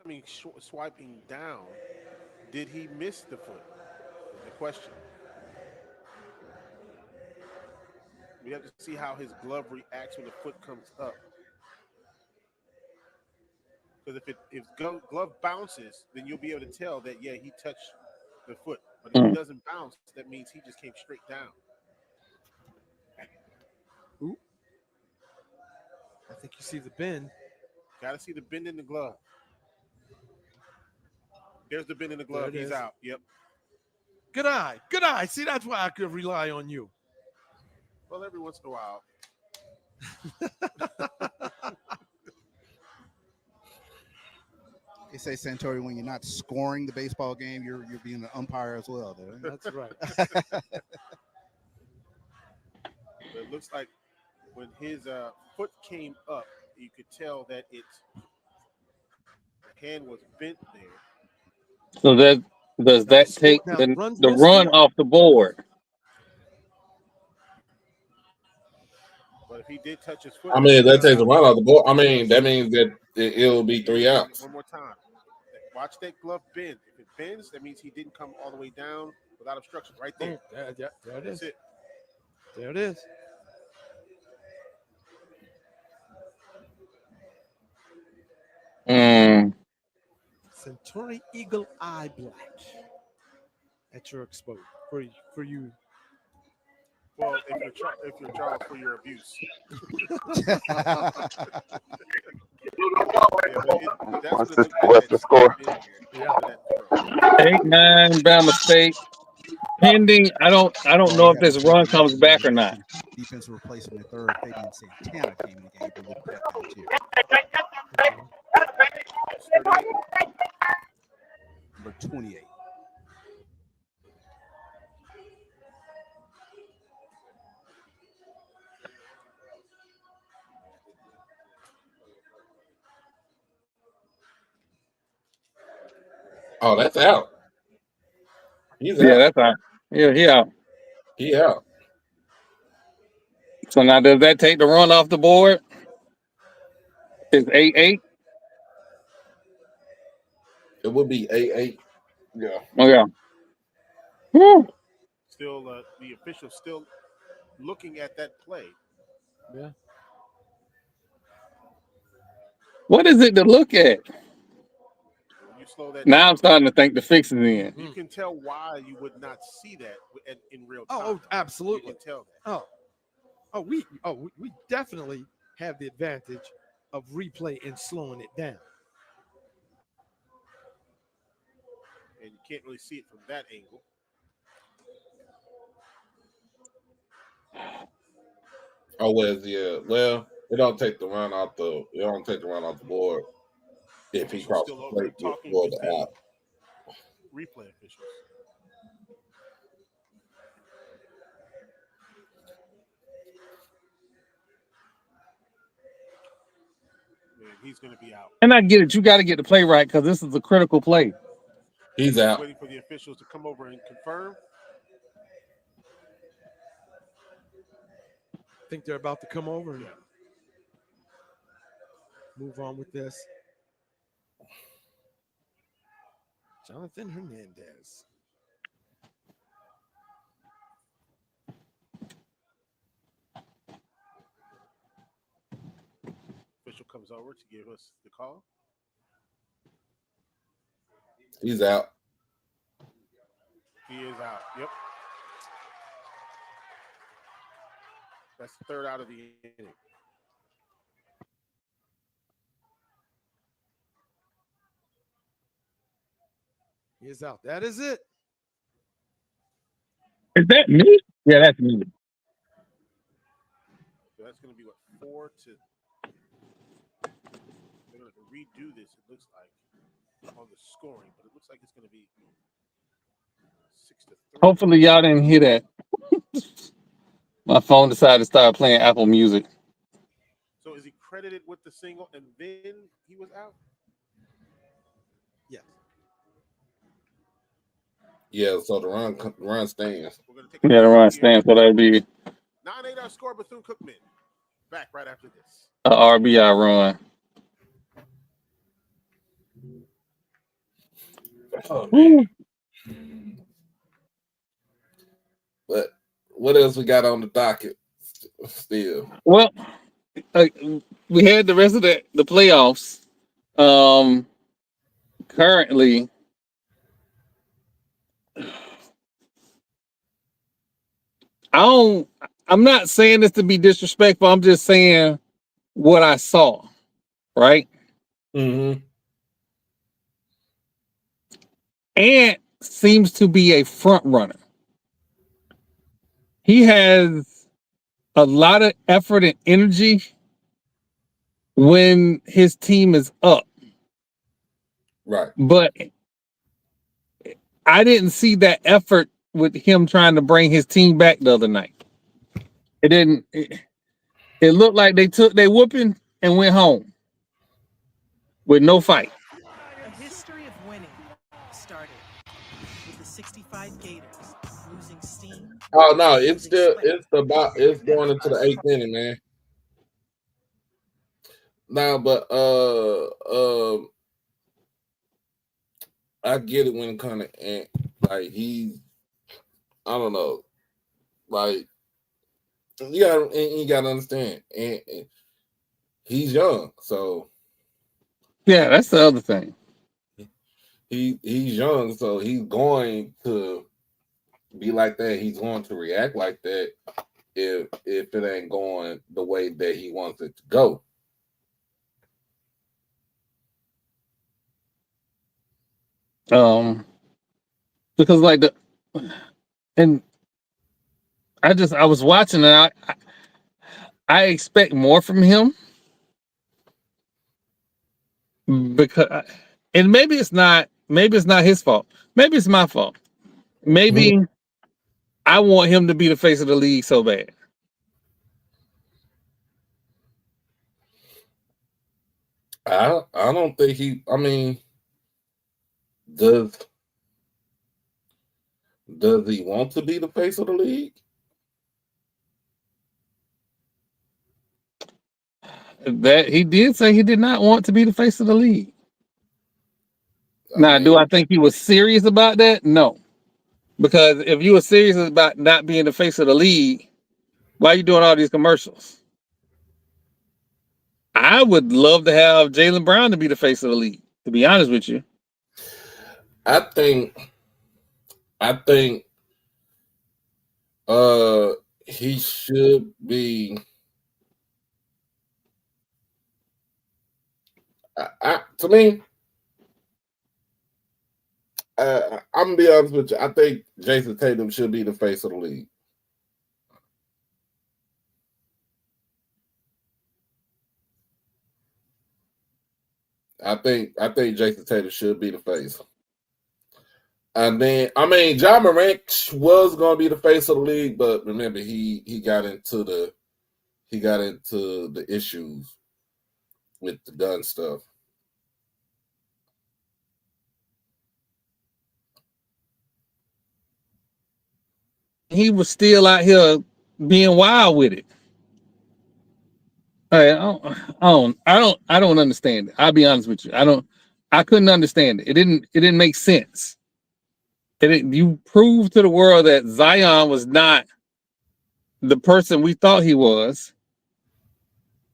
Coming swiping down, did he miss the foot? Is the question. We have to see how his glove reacts when the foot comes up. Because if glove bounces, then you'll be able to tell that he touched the foot. But if it doesn't bounce, that means he just came straight down. Ooh. I think you see the bend. Got to see the bend in the glove. There's the bend in the glove. He's out. Yep. Good eye. Good eye. See, that's why I could rely on you. Well, every once in a while. They say, Santori, when you're not scoring the baseball game, you're being an umpire as well. There. That's right. It looks like when his foot came up, you could tell that the hand was bent there. So does that take the run off the board? But if he did touch his foot, I mean, if that takes a run off the board, I mean, that means that it'll be 3 outs. One more time. Watch that glove bend. If it bends, that means he didn't come all the way down without obstruction. Right there. There it is. That's it. There it is. Centauri Eagle Eye Black at your exposure for you. Well, if you're Charles for your abuse. What's the score? 8-9 Bama State. Pending. I don't know if this run comes back or not. Defensive replacement at third, Fabian Santana came in the game and looked that down too. Number 28. Oh, that's out. He's Yeah, out. that's right. Yeah, he out. He out. So now does that take the run off the board? It's 8-8. It would be 8-8. Yeah. Oh yeah. Woo. Still, the official still looking at that play. Yeah. What is it to look at? When you slow that Now down, I'm starting to think the fix is in. you can tell why you would not see that in real time. Oh, absolutely. You can tell that. We definitely have the advantage of replay and slowing it down. And you can't really see it from that angle. Oh, yeah. Well, it don't take the run off the board if he crosses Still the over plate there talking before to the out. replay officials. Man, he's going to be out. And I get it. You got to get the play right because this is a critical play. He's out. Waiting for the officials to come over and confirm. I think they're about to come over and move on with this. Jonathan Hernandez. Official comes over to give us the call. He's out. He is out. Yep. That's the third out of the inning. He is out. That is it. Is that me? Yeah, that's me. So that's going to be what, 4 to. They're going to redo this. It looks like on the scoring, but it looks like it's going to be 6-3. Hopefully y'all didn't hear that. My phone decided to start playing Apple Music. So is he credited with the single and then he was out? Yes. Yeah, so the run stands. Yeah, the run stands. So that'd be 9-8 our score, Bethune-Cookman. Back right after this. a RBI run. Oh, man. But what else we got on the docket still? Well, we had the rest of the playoffs. Currently, I'm not saying this to be disrespectful. I'm just saying what I saw, right? Mm-hmm. Ant seems to be a front runner. He has a lot of effort and energy when his team is up. Right. But I didn't see that effort with him trying to bring his team back the other night. It didn't. It looked like they took their whooping and went home with no fight. A history of winning started with the 65 Gators losing steam. Oh no, it's going into the 8th inning, man. No, but I get it when it comes to Ant. Like I don't know, like you gotta understand, and he's young, so yeah, that's the other thing. He's young, so he's going to be like that. He's going to react like that if it ain't going the way that he wants it to go. Because like I was watching and I expect more from him because, and maybe it's not his fault. Maybe it's my fault. Maybe I want him to be the face of the league so bad. I don't think he. I mean, Does he want to be the face of the league? That he did say he did not want to be the face of the league. Now, do I think he was serious about that? No. Because if you were serious about not being the face of the league, why are you doing all these commercials? I would love to have Jaylen Brown to be the face of the league, to be honest with you. I think he should be. To me, I'm gonna be honest with you. I think Jason Tatum should be the face of the league. I think Jason Tatum should be the face. And then John Morant was gonna be the face of the league, but remember he got into the issues with the gun stuff. He was still out here being wild with it. I don't understand it. I'll be honest with you. I couldn't understand it. It didn't make sense. You proved to the world that Zion was not the person we thought he was.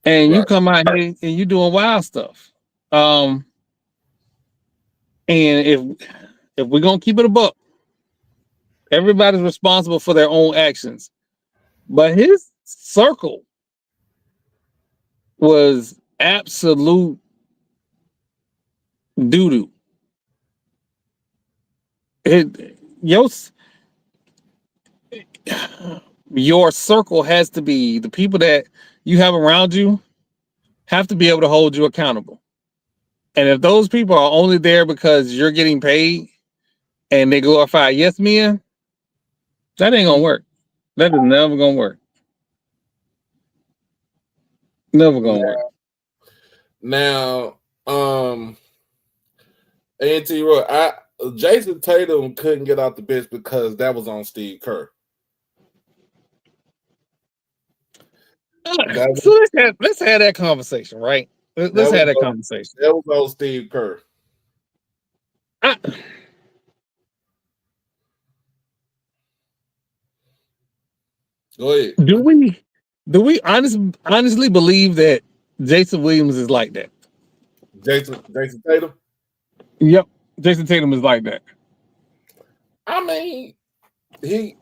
And you come out here and you doing wild stuff. And if we're gonna keep it a buck, everybody's responsible for their own actions. But his circle was absolute doo-doo. Your circle has to be the people that you have around you have to be able to hold you accountable. And if those people are only there because you're getting paid and they glorify yes men, that ain't gonna work. That is never gonna work. Never gonna work. Now, A&T Roy, Jason Tatum couldn't get out the bench because that was on Steve Kerr. So let's have that conversation, right? Let's have that conversation. That was on Steve Kerr. Go ahead. Do we honestly believe that Jason Williams is like that? Jason Tatum? Yep. Jason Tatum is like that. He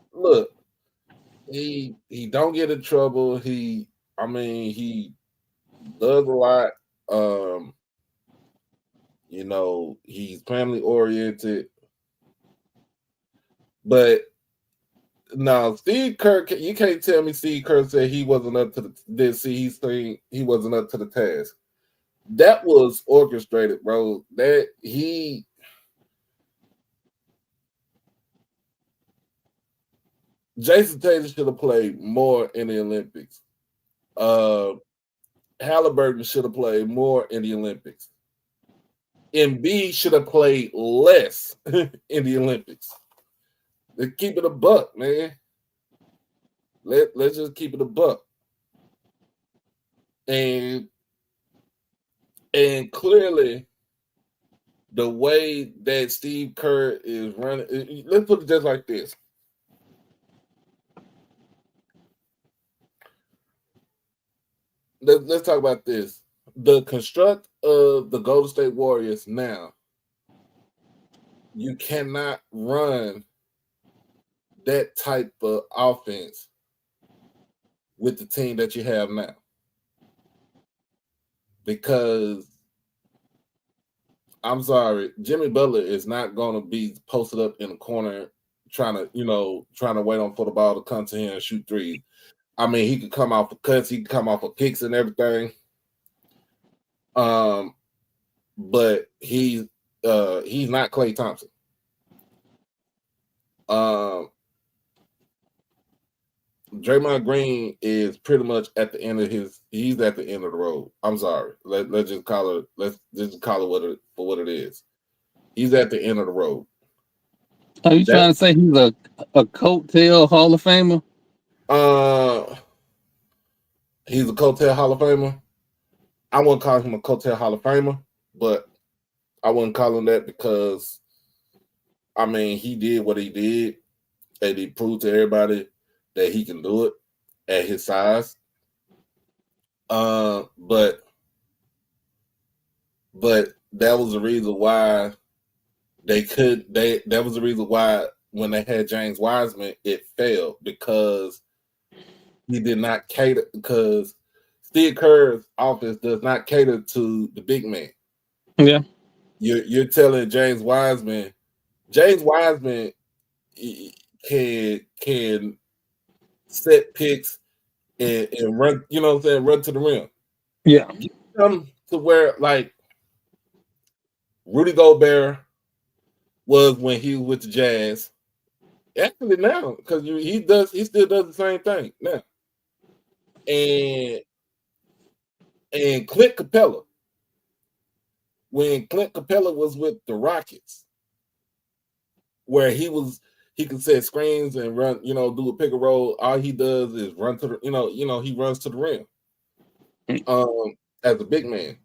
don't get in trouble. He does a lot. He's family oriented. But no, Steve Kerr, you can't tell me Steve Kerr said he wasn't up to he wasn't up to the task. That was orchestrated, bro. Jason Tatum should have played more in the Olympics. Halliburton should have played more in the Olympics. Embiid should have played less in the Olympics. Let's keep it a buck, man. Let's just keep it a buck. And clearly, the way that Steve Kerr is running, let's put it just like this. Let's talk about this. The construct of the Golden State Warriors now, you cannot run that type of offense with the team that you have now. Because I'm sorry, Jimmy Butler is not going to be posted up in the corner trying to wait for the ball to come to him and shoot threes. He could come off of cuts, he could come off of kicks and everything. But he's not Klay Thompson. Draymond Green is pretty much at the end of he's at the end of the road. I'm sorry. Let's just call it what it is. He's at the end of the road. Are you trying to say he's a coattail Hall of Famer? He's a coattail Hall of Famer. I wouldn't call him a coattail Hall of Famer, but I wouldn't call him that because, I mean, he did what he did, and he proved to everybody that he can do it at his size. But that was the reason why that was the reason why when they had James Wiseman, it failed because he did not cater, because Steve Kerr's offense does not cater to the big man. Yeah. You're telling James Wiseman can set picks and run, you know what I'm saying, run to the rim. Yeah. Get them to where like Rudy Gobert was when he was with the Jazz. Actually now, because he still does the same thing now. And Clint Capella, when Clint Capella was with the Rockets, where he could set screens and run, do a pick and roll. All he does is run to the, he runs to the rim. As a big man,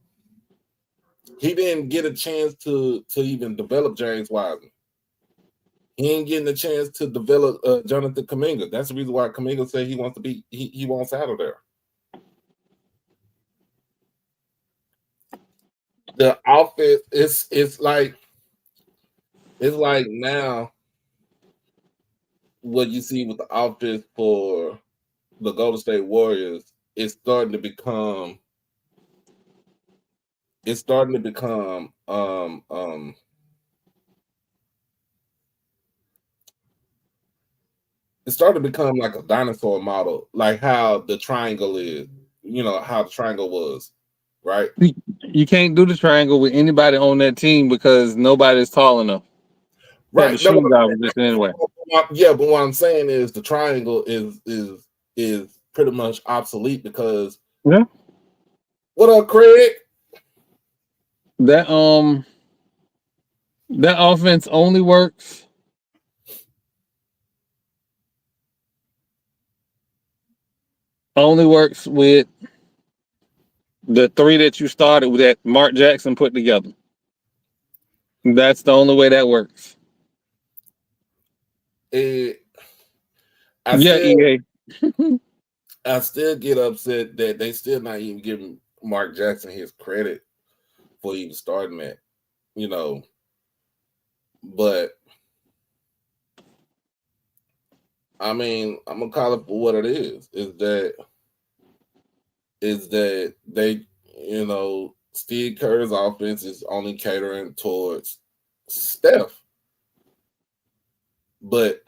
he didn't get a chance to even develop James Wiseman. He ain't getting a chance to develop Jonathan Kuminga. That's the reason why Kuminga said he wants out of there. The offense, it's like now what you see with the offense for the Golden State Warriors is starting to become like a dinosaur model, like how the triangle is, how the triangle was, right? You can't do the triangle with anybody on that team because nobody's tall enough. Right. The shooting guard position anyway. Yeah, but what I'm saying is the triangle is pretty much obsolete because What up, Craig? That offense only works with the three that you started with, that Mark Jackson put together. That's the only way that works. EA. I still get upset that they still not even giving Mark Jackson his credit for even starting that, But I mean, I'm gonna call it for what it is. Is that they, Steve Kerr's offense is only catering towards Steph. But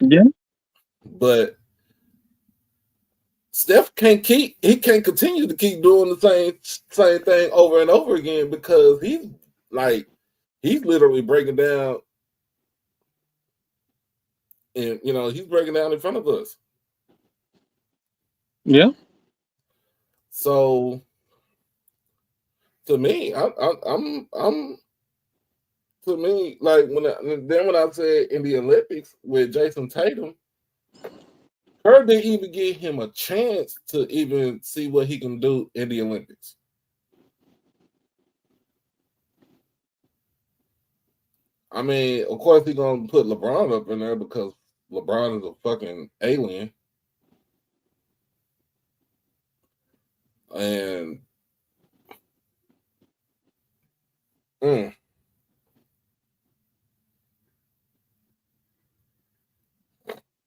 Steph can't continue to keep doing the same thing over and over again because he's literally breaking down, and he's breaking down in front of us. Yeah. So to me, I'm to me, like when I said in the Olympics with Jason Tatum, Kerr didn't even give him a chance to even see what he can do in the Olympics. I mean, of course he's gonna put LeBron up in there because LeBron is a fucking alien. And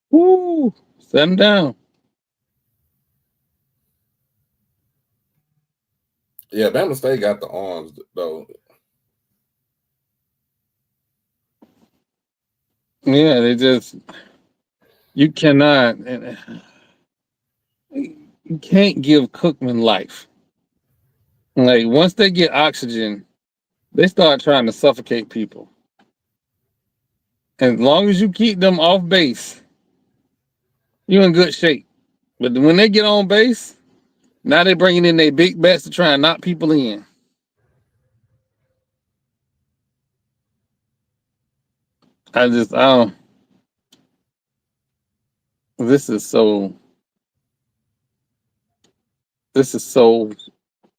Woo! Set him down. Yeah, Bama State got the arms though. Yeah, you cannot, you can't give Cookman life. Like once they get oxygen, they start trying to suffocate people. As long as you keep them off base, you're in good shape. But when they get on base, now they're bringing in their big bats to try and knock people in. I don't. This is so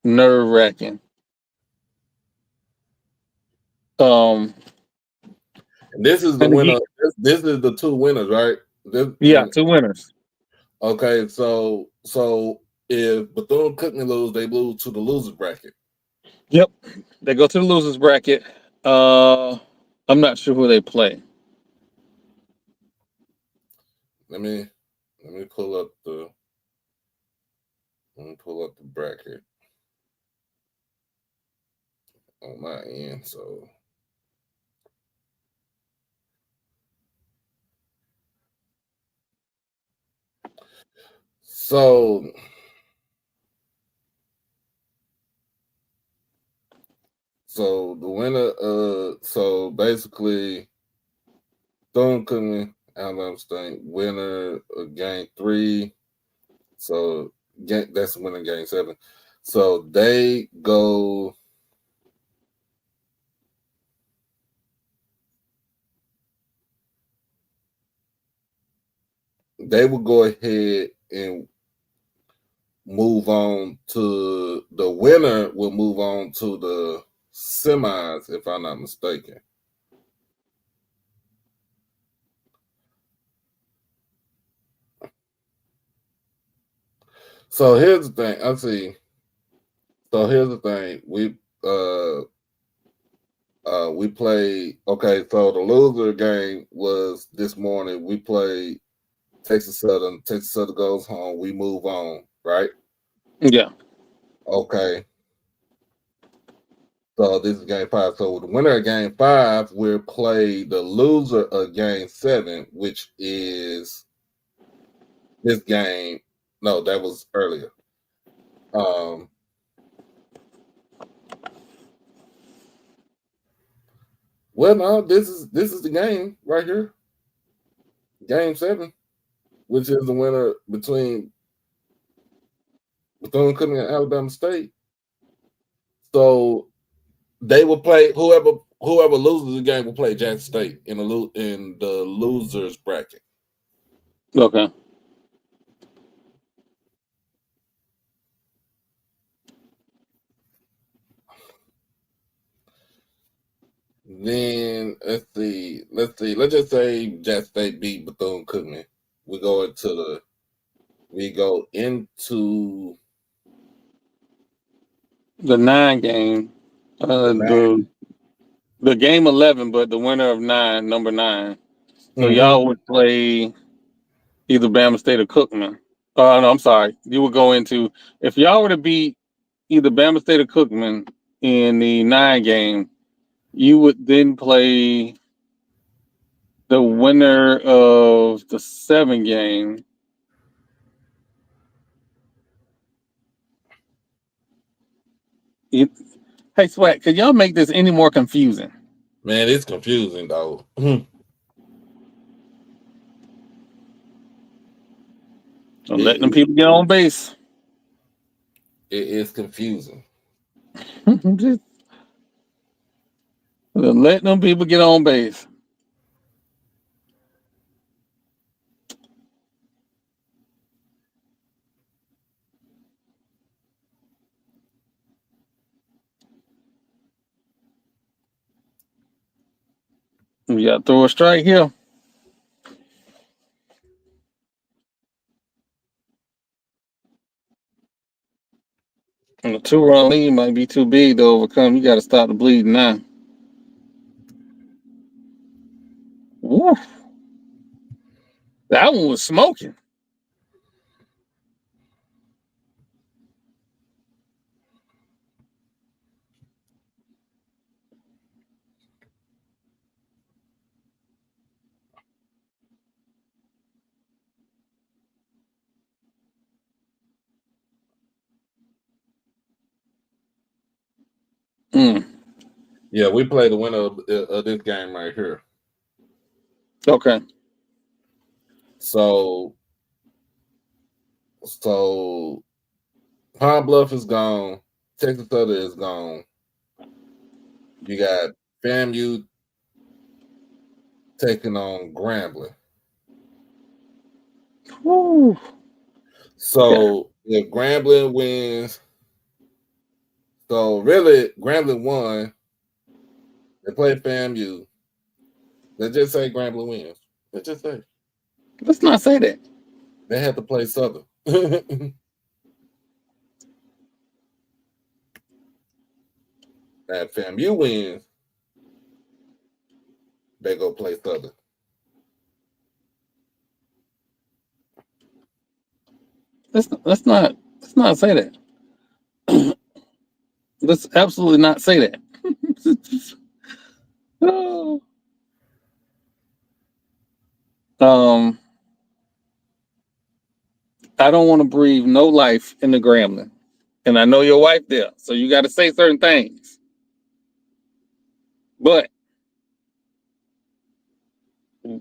nerve wracking. This is the And winner. again, This is the two winners, right? yeah, two winners. Okay, so if Bethune-Cookman lose, they lose to the losers bracket. Yep, they go to the losers bracket. I'm not sure who they play. Let me pull up the bracket on my end. So the winner, so basically, Bethune-Cookman, Alabama State, winner of game 3. So that's the winner of game 7. So they go. They will go ahead and move on to the winner. Will move on to the semis, if I'm not mistaken. So here's the thing. I see. So here's the thing. We played. Okay, so the loser game was this morning. We played Texas Southern. Texas Southern goes home. We move on, right? Yeah. Okay. So this is game 5. So the winner of game 5 will play the loser of game 7, which is this game. No, that was earlier. Well, no, this is the game right here. Game 7, which is the winner between Bethune-Cookman and Alabama State. So they will play whoever loses the game will play Jackson State in the losers bracket. Okay. Then let's see. Let's just say Jackson State beat Bethune-Cookman. We go into The 9 game. The game 11, but the winner of 9, number 9. So y'all would play either Bama State or Cookman. No, I'm sorry. You would go into, if y'all were to beat either Bama State or Cookman in the 9 game, you would then play the winner of the 7 game. Hey, SWAC, could y'all make this any more confusing? Man, it's confusing, though. Letting them people get on base. It is confusing. Just letting them people get on base. We got to throw a strike here. And the 2-run lead might be too big to overcome. You got to stop the bleeding now. Woo. That one was smoking. Yeah, we play the winner of this game right here. Okay. So Pine Bluff is gone. Texas Southern is gone. You got FAMU, taking on Grambling. Woo. So if Grambling wins, so really Grambling won. They played FAMU. Let's just say Grambling wins. Let's just say. Let's not say that. They had to play Southern. If FAMU wins, they go play Southern. Let's not say that. Let's absolutely not say that. I don't want to breathe no life in the Grambling. And I know your wife there, so you got to say certain things. But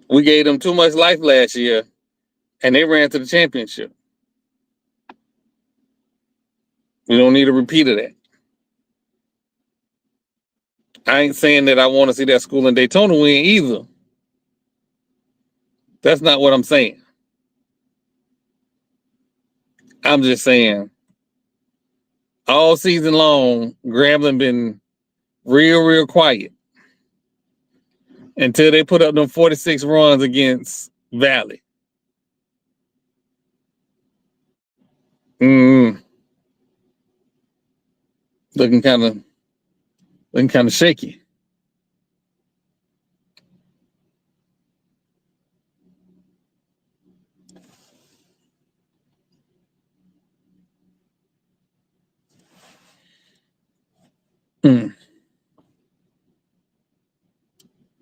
we gave them too much life last year, and they ran to the championship. We don't need a repeat of that. I ain't saying that I want to see that school in Daytona win either. That's not what I'm saying. I'm just saying, all season long, Grambling been real quiet until they put up them 46 runs against Valley. Looking kind of shaky.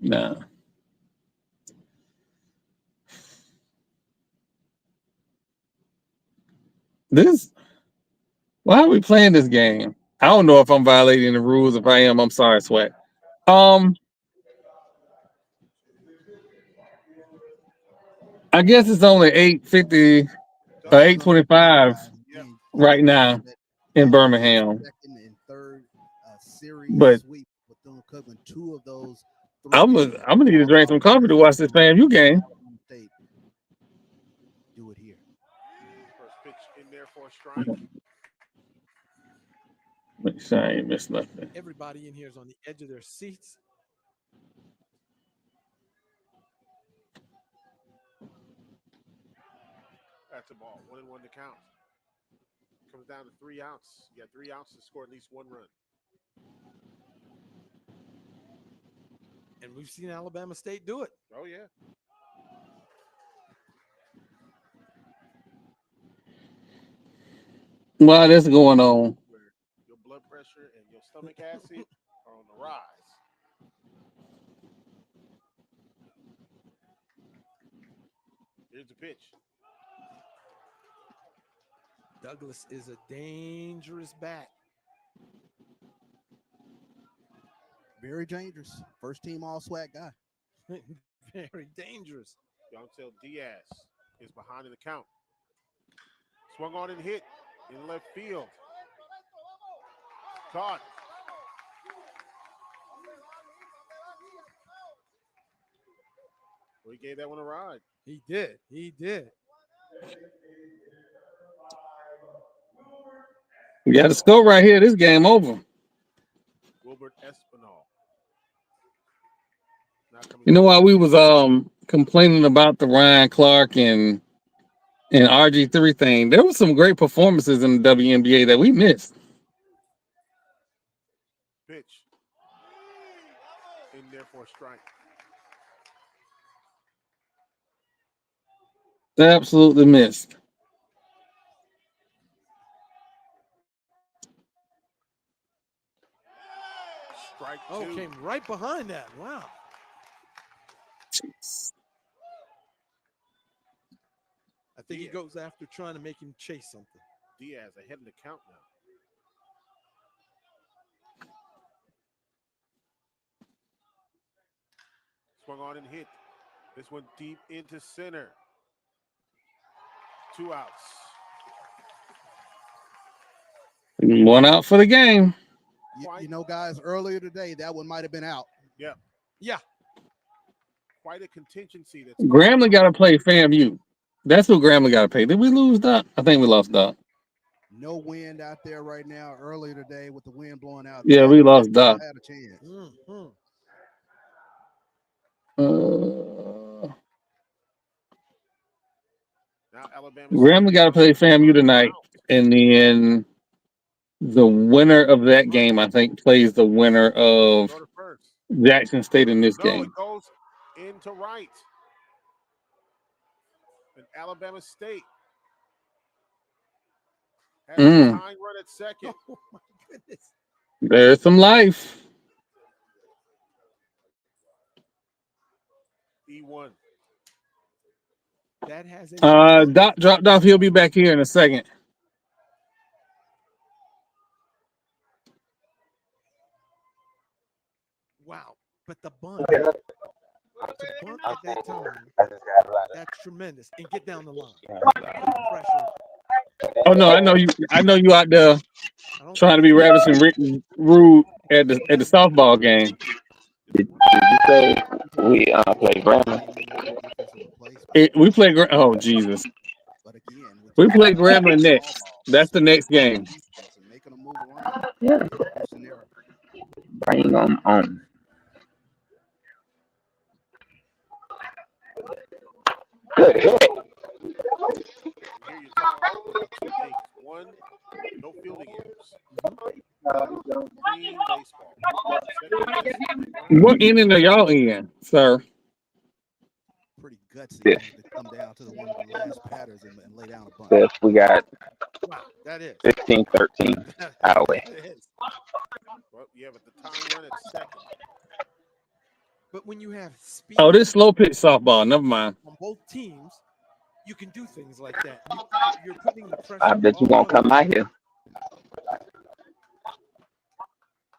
Nah. Why are we playing this game? I don't know if I'm violating the rules. If I am, I'm sorry, SWAC. I guess it's only 8:50 or 8:25 right now in Birmingham. Second and third series But sweep with them covering two of those. I'm gonna need to drink some coffee to watch this FAMU game. Do it here. First pitch in there for a strike. Make sure I ain't missed nothing. Everybody in here is on the edge of their seats. That's a ball. 1-1 to count. Comes down to 3 outs. You got 3 outs to score at least 1 run. And we've seen Alabama State do it. Oh, yeah. While that's going on, Your blood pressure and your stomach acid are on the rise. Here's the pitch. Douglas is a dangerous bat. Very dangerous. First team all SWAC guy. Very dangerous. Yontel Diaz is behind in the count. Swung on and hit in left field. Caught. Well, he gave that one a ride. He did. He did. we got to score right here. This game over. Wilbert Espinal. You know why we was complaining about the Ryan Clark and RG3 thing? There was some great performances in the WNBA that we missed. Pitch. In there for a strike. Absolutely missed. Strike 2. Oh, came right behind that. Wow. I think he goes after trying to make him chase something. Diaz ahead in the count now. Swung on and hit. This one deep into center. 2 outs. 1 out for the game. You know, guys, earlier today, that one might have been out. Yeah. Yeah. quite a contingency that's Grambling got to play FAMU. That's who Grambling got to play. Did we lose Doc? I think we lost Doc. No wind out there right now. Earlier today, with the wind blowing out, Yeah, we lost Doc. had a chance. Now Alabama Grambling got to play FAMU tonight, and then the winner of that game, I think, plays the winner of go to first. Jackson State in this No, game. it goes into right. And Alabama State has a tying run at second. Oh my goodness. There's some life. E1. That has a Doc dropped off. He'll be back here in a second. wow. But the bunt, to bunt at that time, that's tremendous. And get down the line. Pressure. Oh no, I know you. I know you out there trying to be Ravison rude at the softball game. Did you say we play Grambling? We play. Oh Jesus. We play Grambling next. That's the next game. Yeah. Bring them on. Good hit. One, no fielding errors. Clean baseball. What inning are y'all in, sir? Pretty gutsy Yeah. to come down to one of the last patterns and lay down a bunt. Fifth, we got Wow, that is 15-13 our way. Well, yeah, but the tying run at second. But when you have speed Oh, this slow pitch softball. Never mind. on both teams, you can do things like that. You're putting the pressure. I bet you won't come out here.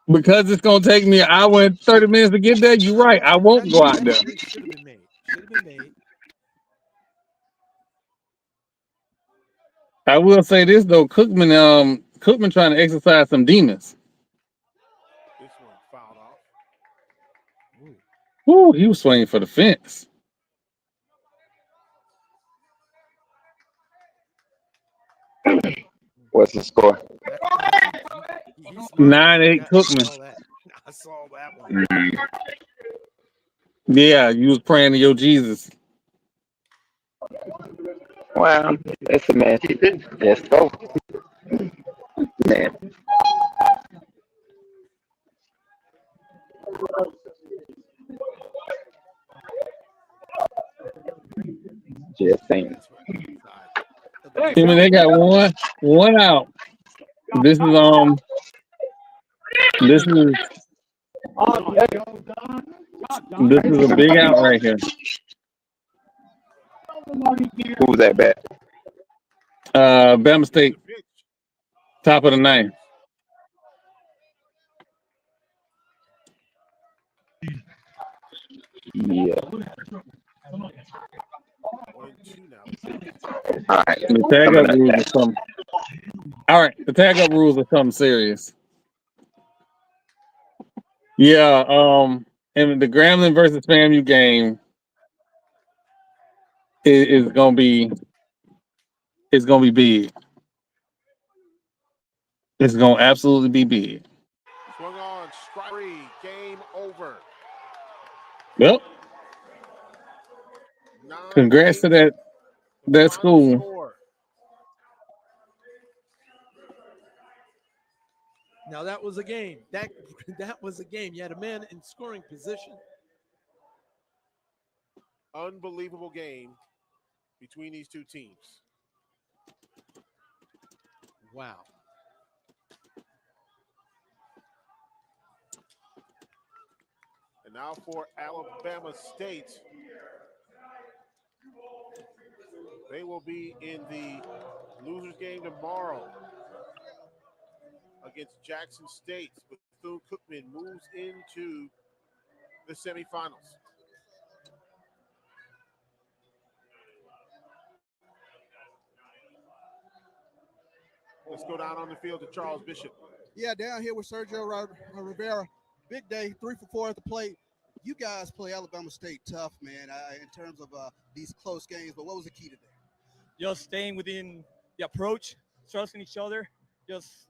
Because it's gonna take me an hour and 30 minutes to get there. You're right. I won't go out there. Should have been made. Should have been made. I will say this though, Cookman trying to exercise some demons. This one fouled off. Ooh, he was swinging for the fence. What's the score? 9-8 Cookman. I saw that one. Yeah, you was praying to your Jesus. Well, it's a match. Let's go. Man. Just saying. I mean, they got one out. This is a big out right here. Who's that bat? Bama State, top of the ninth. Yeah. All right, the tag up rules are something. All right, the tag up rules are something serious. Yeah, and the Grambling versus FAMU game is gonna be big. It's gonna absolutely be big. Swung on, strike three, game over. Yep. Congrats to that school. Score. Now that was a game. That was a game. You had a man in scoring position. Unbelievable game between these two teams. Wow. And now for Alabama State. They will be in the losers game tomorrow against Jackson State. Bethune-Cookman moves into the semifinals. Let's go down on the field to Charles Bishop. Yeah, down here with Sergio Rivera. Big day, 3 for 4 at the plate. You guys play Alabama State tough, man, in terms of these close games. But what was the key today? Just staying within the approach, trusting each other, just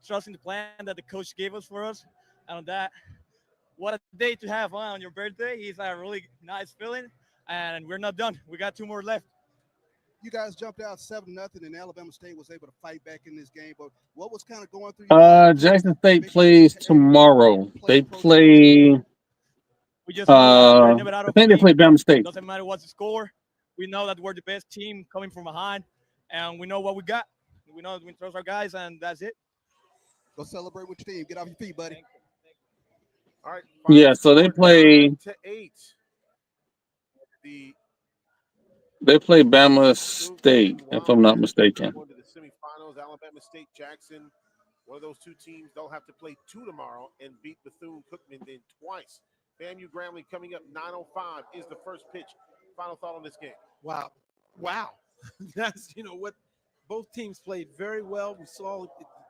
trusting the plan that the coach gave us for us. And on that, what a day to have on your birthday. It's a really nice feeling. And we're not done. We got 2 more left. You guys jumped out 7-0, and Alabama State was able to fight back in this game. But what was kind of going through your mind? Jackson State plays tomorrow. They play. We just know that we're never out I of think they play Bama State. Doesn't matter what's the score. We know that we're the best team coming from behind, and we know what we got. We know we trust our guys, and that's it. Go celebrate with your team. Get off your feet, buddy. All right. Yeah, so they play. 9-8. They play Bama State, if I'm not mistaken. Going to the semifinals, Alabama State, Jackson. One of those 2 teams, they'll have to play 2 tomorrow and beat Bethune-Cookman then twice. FAMU Grambling coming up 9:05 is the first pitch. Final thought on this game. Wow. That's, what both teams played very well. We saw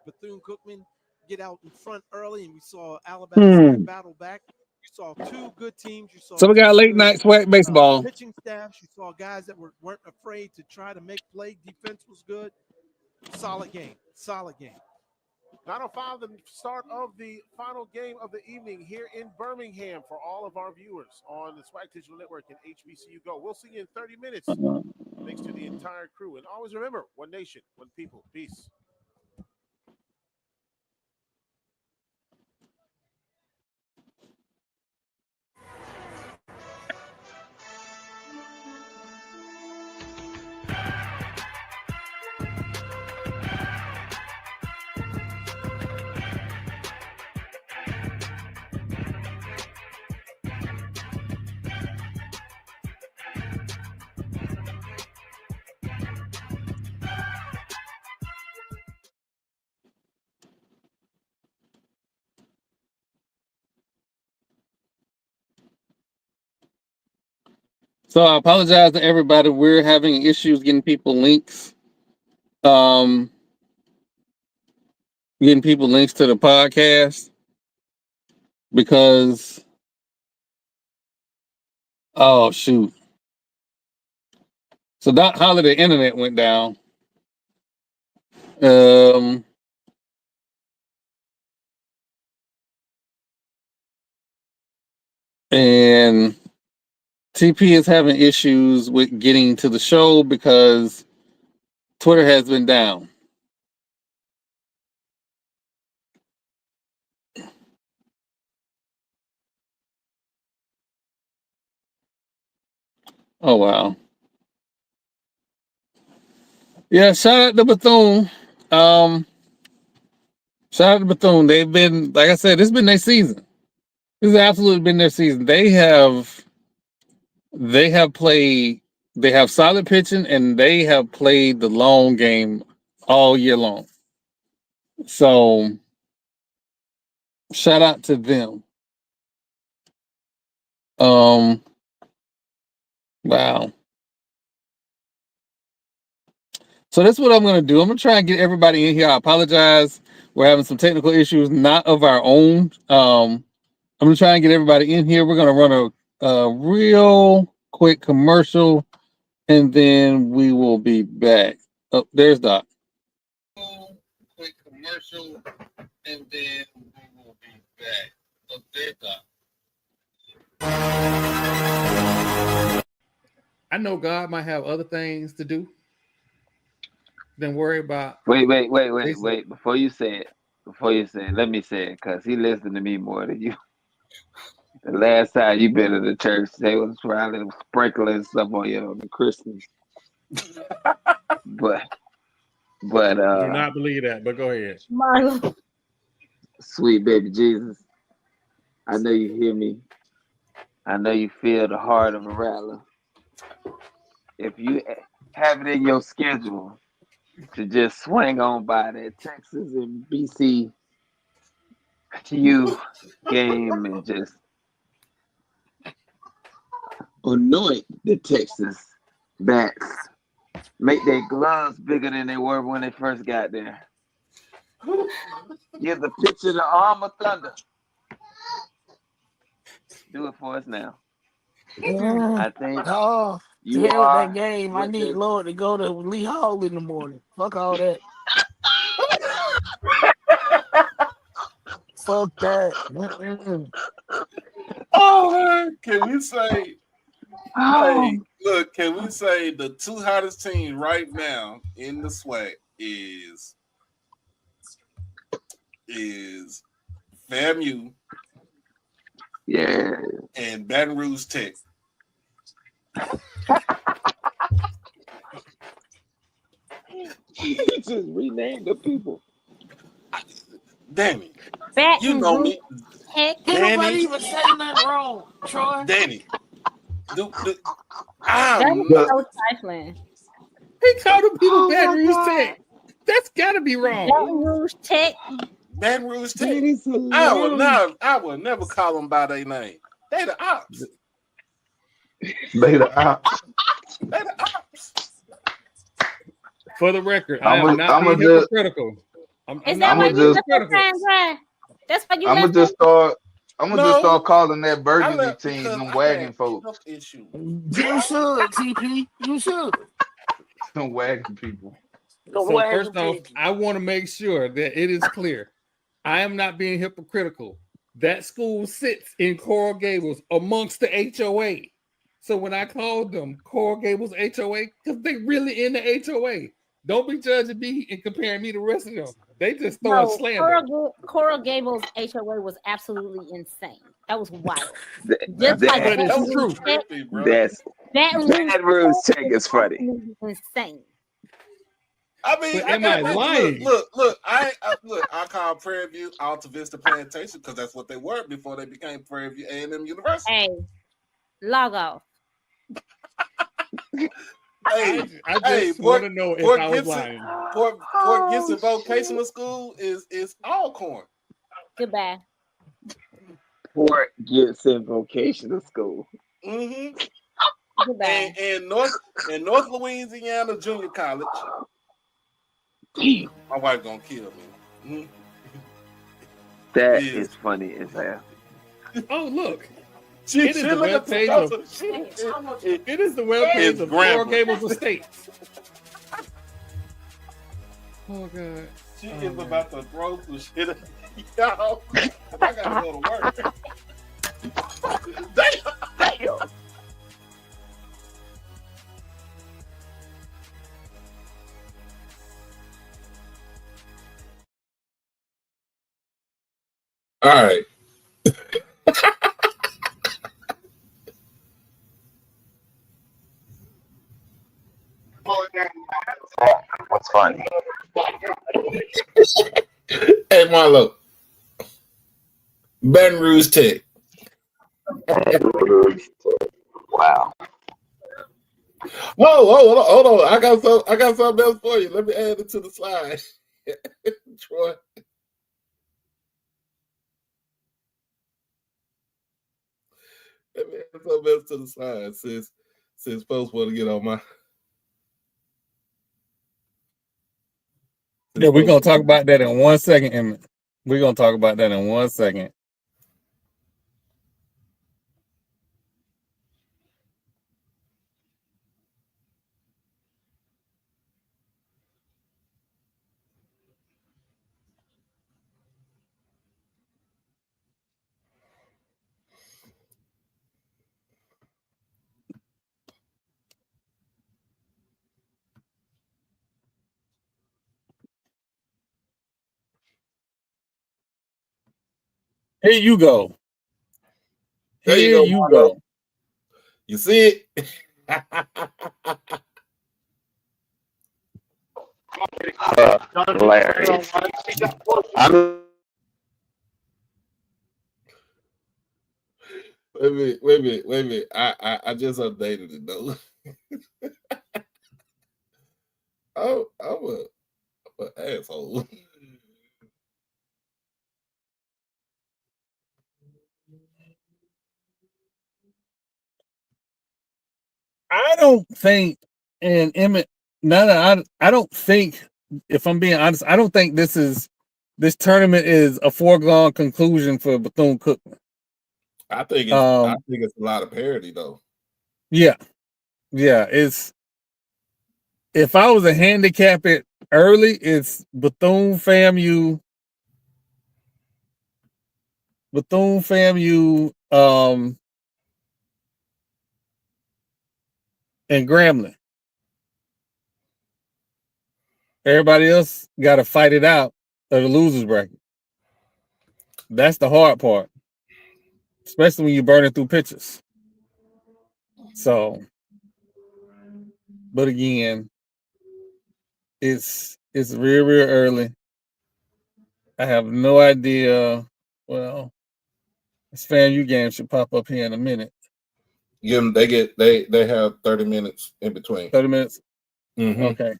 Bethune-Cookman get out in front early, and we saw Alabama State battle back. You saw 2 good teams. You saw So we got 2 late good, night SWAC baseball. pitching staffs. You saw guys that weren't afraid to try to make play. Defense was good. Solid game. 9:05, the start of the final game of the evening here in Birmingham for all of our viewers on the SWAC Digital Network and HBCU Go. We'll see you in 30 minutes. Thanks to the entire crew. And always remember, one nation, one people. Peace. So I apologize to everybody. We're having issues getting people links. Getting people links to the podcast because oh shoot. So Doc Holiday internet went down. And TP is having issues with getting to the show because Twitter has been down. Oh wow. Yeah, shout out to Bethune. Shout out to Bethune. They've been, like I said, this has been their season. This has absolutely been their season. They have played, they have solid pitching, and they have played the long game all year long. So shout out to them. Wow. So that's what I'm going to do. I'm going to try and get everybody in here. I apologize. We're having some technical issues, not of our own. I'm going to try and get everybody in here. We're going to run a real quick commercial, and then we will be back. Oh, there's Doc. Quick commercial, and then we will be back. Oh, there's Doc. I know God might have other things to do than worry about. Wait. Before you say it, let me say it, because he listened to me more than you. The last time you been to the church, they was probably sprinkling stuff on you on the Christmas. but do not believe that, but go ahead. Sweet baby Jesus, I know you hear me. I know you feel the heart of a rattler. If you have it in your schedule to just swing on by that Texas and BCU game and just anoint the Texas bats, make their gloves bigger than they were when they first got there. Give the picture the arm of thunder. Do it for us now. Yeah. I think Oh, to you hell with that are. game. I need Lord to go to Lee Hall in the morning. Fuck all that. Fuck that. Oh man, can we say? Oh. Hey, look, can we say the two hottest teams right now in the SWAC is FAMU, Yeah. and Baton Rouge Tech. Just rename the people. Danny, Baton you know Rouge me. Tech. Ain't nobody Danny, even say nothing wrong, Troy. Danny. That I'm is not. so trifling. He called them people Oh Baton my Rouge God. Tech. That's gotta be wrong. Baton Rouge Tech. Baton Rouge Tech. That is I will hilarious. never call them by their name. They the ops. They the ops. They the ops. For the record, I I'm am not being just hypocritical. I'm Is not that why being you just left that hypocritical. time dry? That's why you I'm left just that. start. I'm gonna just No, start calling that I burgundy left team because them I wagon had folks, health issues. You should, TP. You should. them wagon people. The So wagon first off, people. I want to make sure that it is clear. I am not being hypocritical. That school sits in Coral Gables amongst the HOA. So when I called them Coral Gables HOA, because they really in the HOA. Don't be judging me and comparing me to the rest of them. They just throwing No, slander. Coral Gables HOA was absolutely insane. That was wild. That, Just like But it's Baton true. Rouge Tech. Trippy, bro. that's Baton Rouge Baton Rouge Tech Tech is is funny. absolutely insane. I mean, But am I lying? Look. I call Prairie View Alta Vista Plantation because that's what they were before they became Prairie View A&M University. Hey, log off. Hey, I just want to know if Port I was Gibson, lying. Port Gibson Vocational School is Alcorn. Goodbye. Port Gibson Vocational School. Mm-hmm. Goodbye. And North Louisiana Junior College. My wife gonna kill me. Mm-hmm. That is funny as hell. Oh, look. It It is the webpage of Coral Gables Estates. Oh God. She is about to throw some shit at y'all. I gotta go to work. Damn. All right. What's funny? Hey, Marlo. Baton Rouge Tech. Wow. Hold on. I got something else for you. Let me add it to the slide. Troy. Let me add something else to the slide since folks want to get on my. Yeah, we're gonna talk about that in 1 second, Emmett. We're gonna talk about that in 1 second. Here you go. There you go. You see it? Hilarious. Wait a minute. I just updated it though. I'm an asshole. I don't think, and Emmett, I don't think, if I'm being honest, I don't think this tournament is a foregone conclusion for Bethune-Cookman. I think it's a lot of parity though. Yeah. It's if I was to handicap it early, it's Bethune FAMU, and Grambling. Everybody else got to fight it out of the losers bracket. That's the hard part, especially when you're burning through pitchers. So, but again, it's real early. I have no idea. Well, this FAMU game should pop up here in a minute. They have 30 minutes in between. 30 minutes. Mm-hmm. Okay.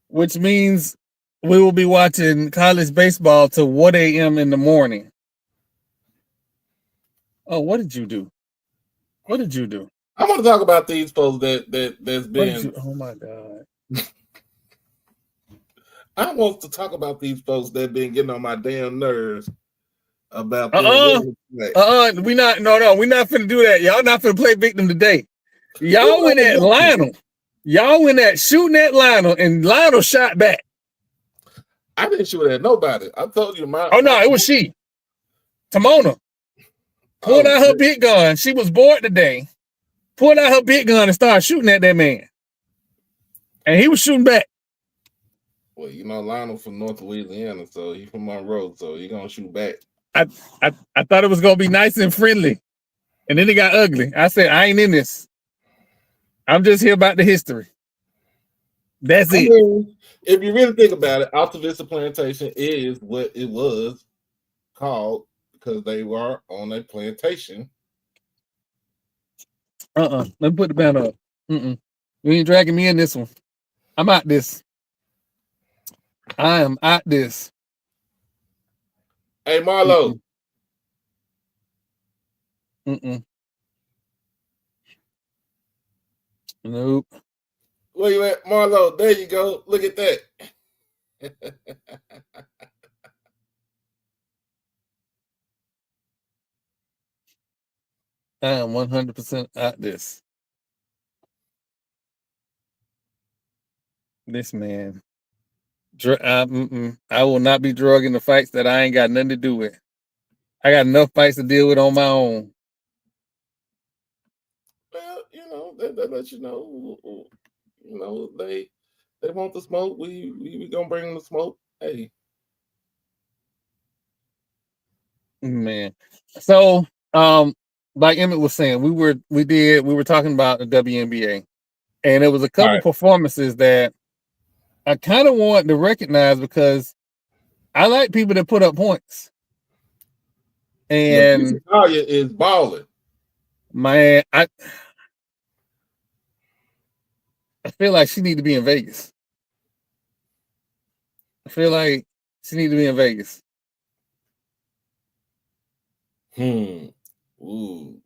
Which means we will be watching college baseball till 1 a.m. in the morning. Oh, what did you do? What did you do? I want to talk about these folks that's been. Oh my God. I want to talk about these folks that been getting on my damn nerves about we not finna do that. Y'all not finna play victim today. Y'all went at Lionel. Y'all went at shooting at Lionel, and Lionel shot back. I didn't shoot at nobody. I told you it was she. Timona pulled out her big gun. She was bored today. Pulled out her big gun and started shooting at that man. And he was shooting back. Well, Lionel from North Louisiana, so he from Monroe, so he gonna shoot back. I thought it was gonna be nice and friendly, and then it got ugly. I said, I ain't in this. I'm just here about the history. That's it. Mean, if you really think about it, Alta Vista Plantation is what it was called because they were on a plantation. Let me put the banner up. You ain't dragging me in this one. I'm out this. I am out this. Hey, Marlo. Nope. Where you at, Marlo? There you go. Look at that. I am 100% out this. This man. I will not be drugging the fights that I ain't got nothing to do with. I got enough fights to deal with on my own. Well, they let you know. They want the smoke. We gonna bring them the smoke. Hey, man. So, like Emmett was saying, we were talking about the WNBA, and it was a couple performances that I kind of want to recognize because I like people that put up points. And Talia is balling. Man, I feel like she need to be in Vegas. Ooh,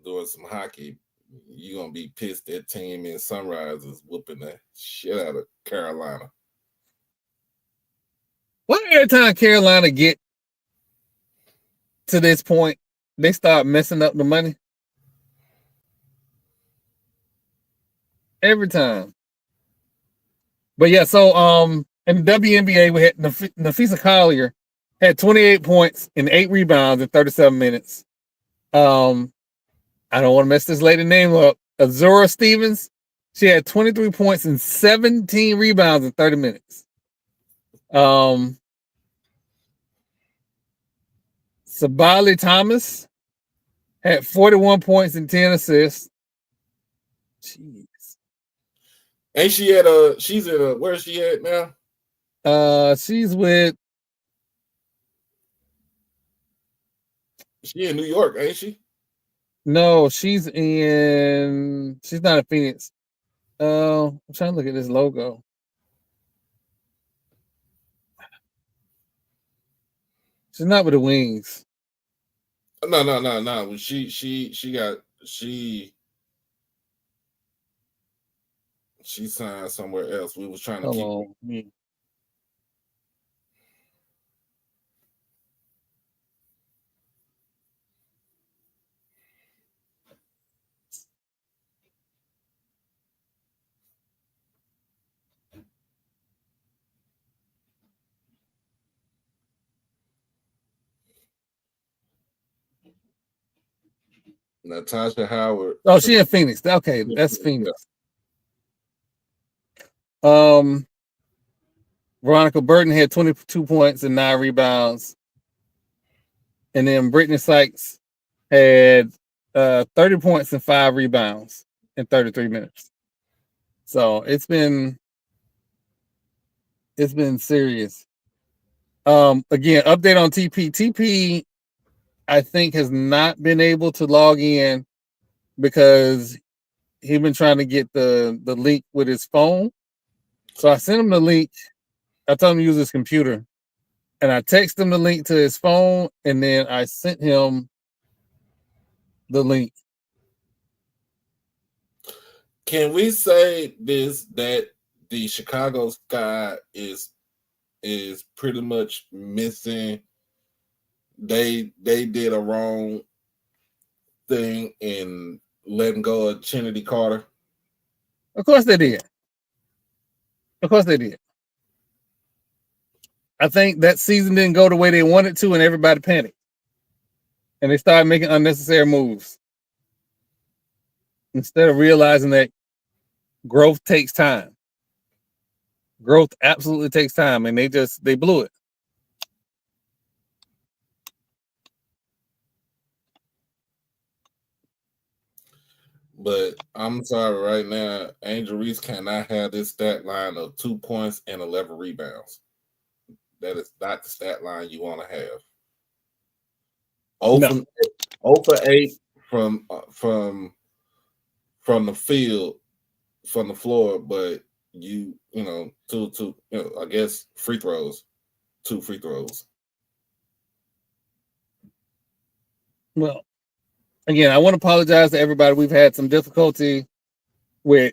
doing some hockey. You're gonna be pissed that team in Sunrise is whooping the shit out of Carolina. Why every time Carolina get to this point, they start messing up the money? Every time. But yeah, so in the WNBA, we had Nafisa Collier had 28 points and 8 rebounds in 37 minutes. I don't want to mess this lady name up. Azura Stevens, she had 23 points and 17 rebounds in 30 minutes. Sabali Thomas had 41 points and 10 assists. Jeez. Ain't she she's at where's she at now? She's with She in New York, ain't she? No, she's not in Phoenix. I'm trying to look at this logo. She's not with the Wings. No. She signed somewhere else. We was trying to Hold keep. on. Natasha Howard. Oh, she in Phoenix. Okay, that's Phoenix. Veronica Burton had 22 points and 9 rebounds. And then Brittany Sykes had 30 points and 5 rebounds in 33 minutes. So it's been serious. Again, update on TP. TP, I think, has not been able to log in because he's been trying to get the link with his phone. So I sent him the link. I told him to use his computer. And I texted him the link to his phone, and then I sent him the link. Can we say this, that the Chicago Sky is pretty much missing? They did a wrong thing in letting go of Trinity Carter. Of course they did. Of course they did. I think that season didn't go the way they wanted to, and everybody panicked. And they started making unnecessary moves. Instead of realizing that growth takes time. Growth absolutely takes time, and they blew it. But I'm sorry, right now, Angel Reese cannot have this stat line of 2 points and 11 rebounds. That is not the stat line you want to have. 0 for 8 from the field, from the floor, but two, I guess free throws, 2 free throws. Well, again, I want to apologize to everybody. We've had some difficulty with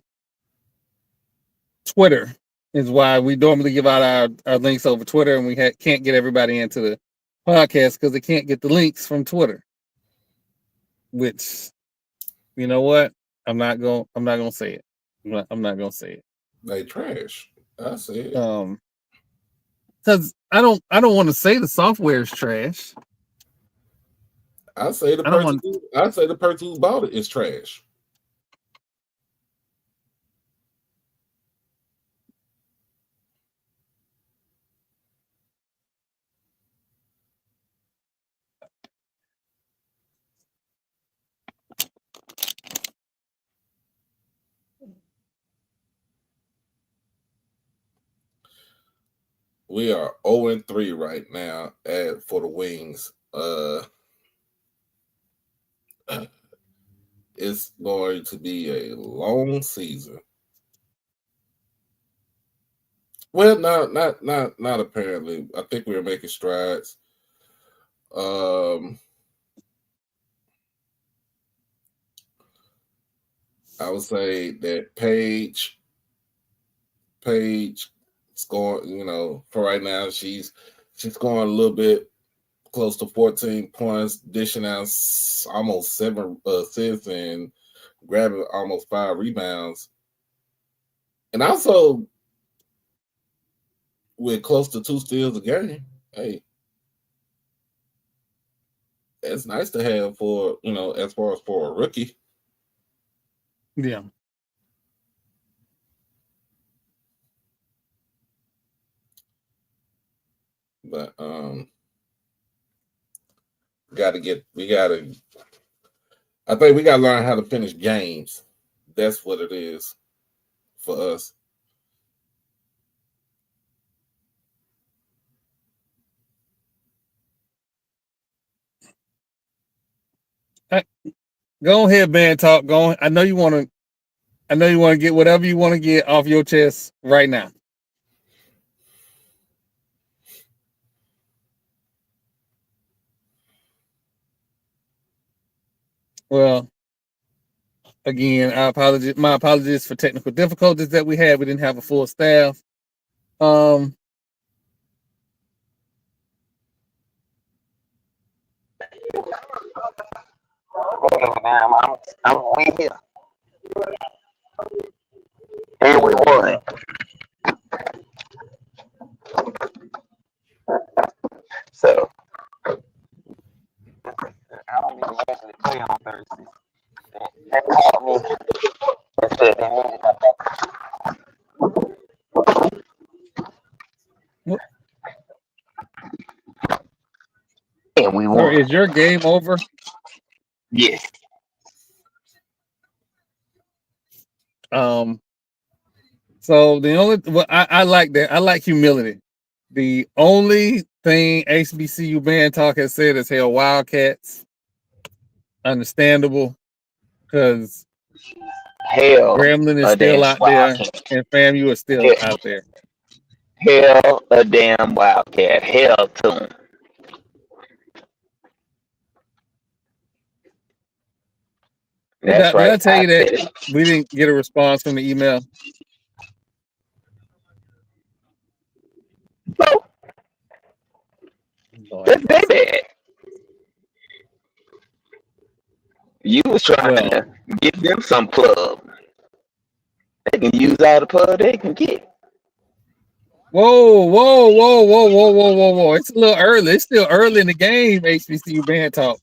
Twitter, is why we normally give out our links over Twitter, and we can't get everybody into the podcast because they can't get the links from Twitter. Which, you know what? I'm not gonna say it. I'm not gonna say it. They trash. I say it. Because I don't want to say the software is trash. I say the person who bought it is trash. We are 0-3 right now for the Wings. It's going to be a long season. Well, not apparently. I think we're making strides. I would say that Paige scoring, for right now, she's scoring a little bit close to 14 points, dishing out almost 7 assists and grabbing almost 5 rebounds. And also with close to 2 steals a game. Hey, it's nice to have for, as far as for a rookie. Yeah. But I think we gotta learn how to finish games. That's what it is for us. Go ahead, man. Talk. Go on. I know you want to get whatever you want to get off your chest right now. Well, again, my apologies for technical difficulties that we had. We didn't have a full staff. We here. And we won. So I don't even usually play on Thursday. and we So won. is your game over? Yes. So the only I like that. I like humility. The only thing HBCU band talk has said is hell Wildcats. Understandable, because Hell, Gremlin is a damn still out there, Wildcat. and FAMU is still out there. Hell, a damn Wildcat. Hell to him. That's Did I right. tell I you said that it. we didn't get a response from the email? That's their bad. You was trying to give them some plug. They can use all the plug they can get. Whoa. It's a little early. It's still early in the game, HBCU band talk.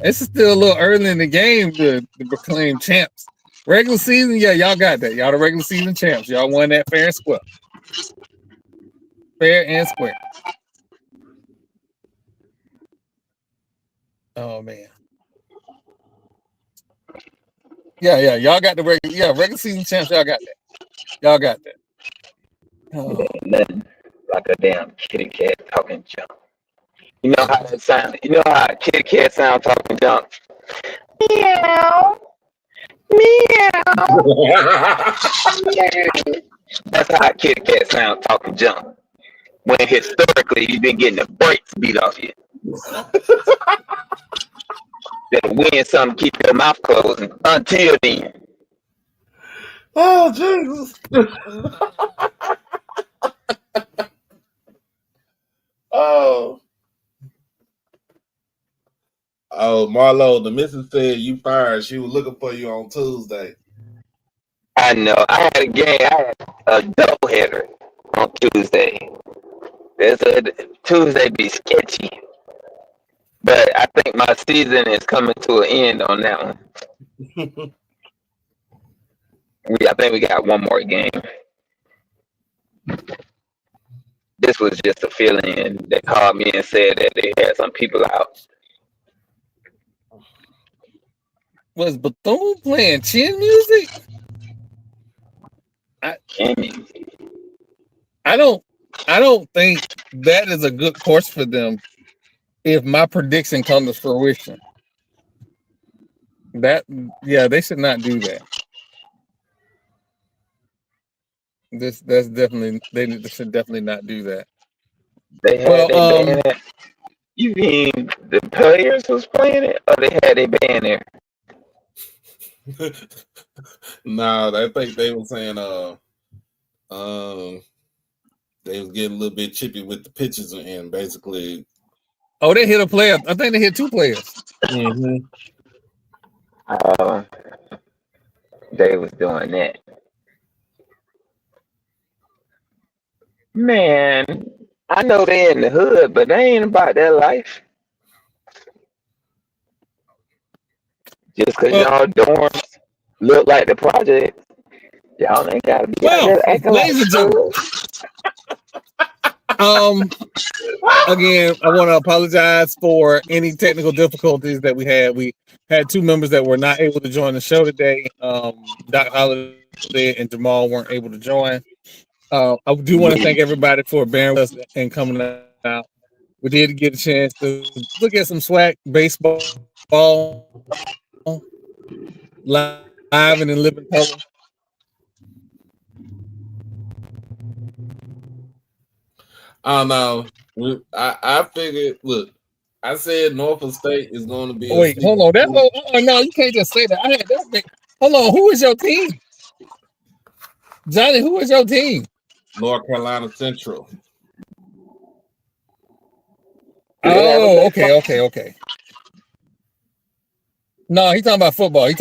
It's still a little early in the game to proclaim champs. Regular season, yeah, y'all got that. Y'all the regular season champs. Y'all won that fair and square. Fair and square. Oh man. Yeah. Y'all got the regular season champs. Y'all got that. Y'all got that. It ain't nothing like a damn kitty cat talking junk. You know how that sound? You know how a kitty cat sound talking junk? Meow. Meow. That's how a kitty cat sound talking junk. When historically you've been getting the brakes beat off you. Then win something, keep your mouth closed until then. Oh, Jesus. Oh, Marlo, the missus said you fired. She was looking for you on Tuesday. I know. I had a game. I had a doubleheader on Tuesday. Tuesday be sketchy, but I think my season is coming to an end on that one. I think we got one more game. This was just a feeling. They called me and said that they had some people out. Was Bethune playing chin music? I don't think that is a good course for them if my prediction comes to fruition. They should not do that. They should definitely not do that. They had band there. You mean the players was playing it, or they had a band there? No, I think they were saying they was getting a little bit chippy with the pitches and basically. Oh, they hit a player. I think they hit two players. Mm-hmm. They was doing that. Man, I know they in the hood, but they ain't about that life. Just because y'all dorms look like the project, y'all ain't gotta be out there acting like ladies and gentlemen. Again, I want to apologize for any technical difficulties that we had. We had two members that were not able to join the show today. Doc Holiday and Jamal weren't able to join. I do want to thank everybody for bearing with us and coming out. We did get a chance to look at some SWAC baseball live and in living color. I don't know. I figured. Look, I said Norfolk State is going to be. Wait, hold on. No, you can't just say that. Hold on. Who is your team, Johnny? Who is your team? North Carolina Central. Oh, okay. No, he's talking about football. That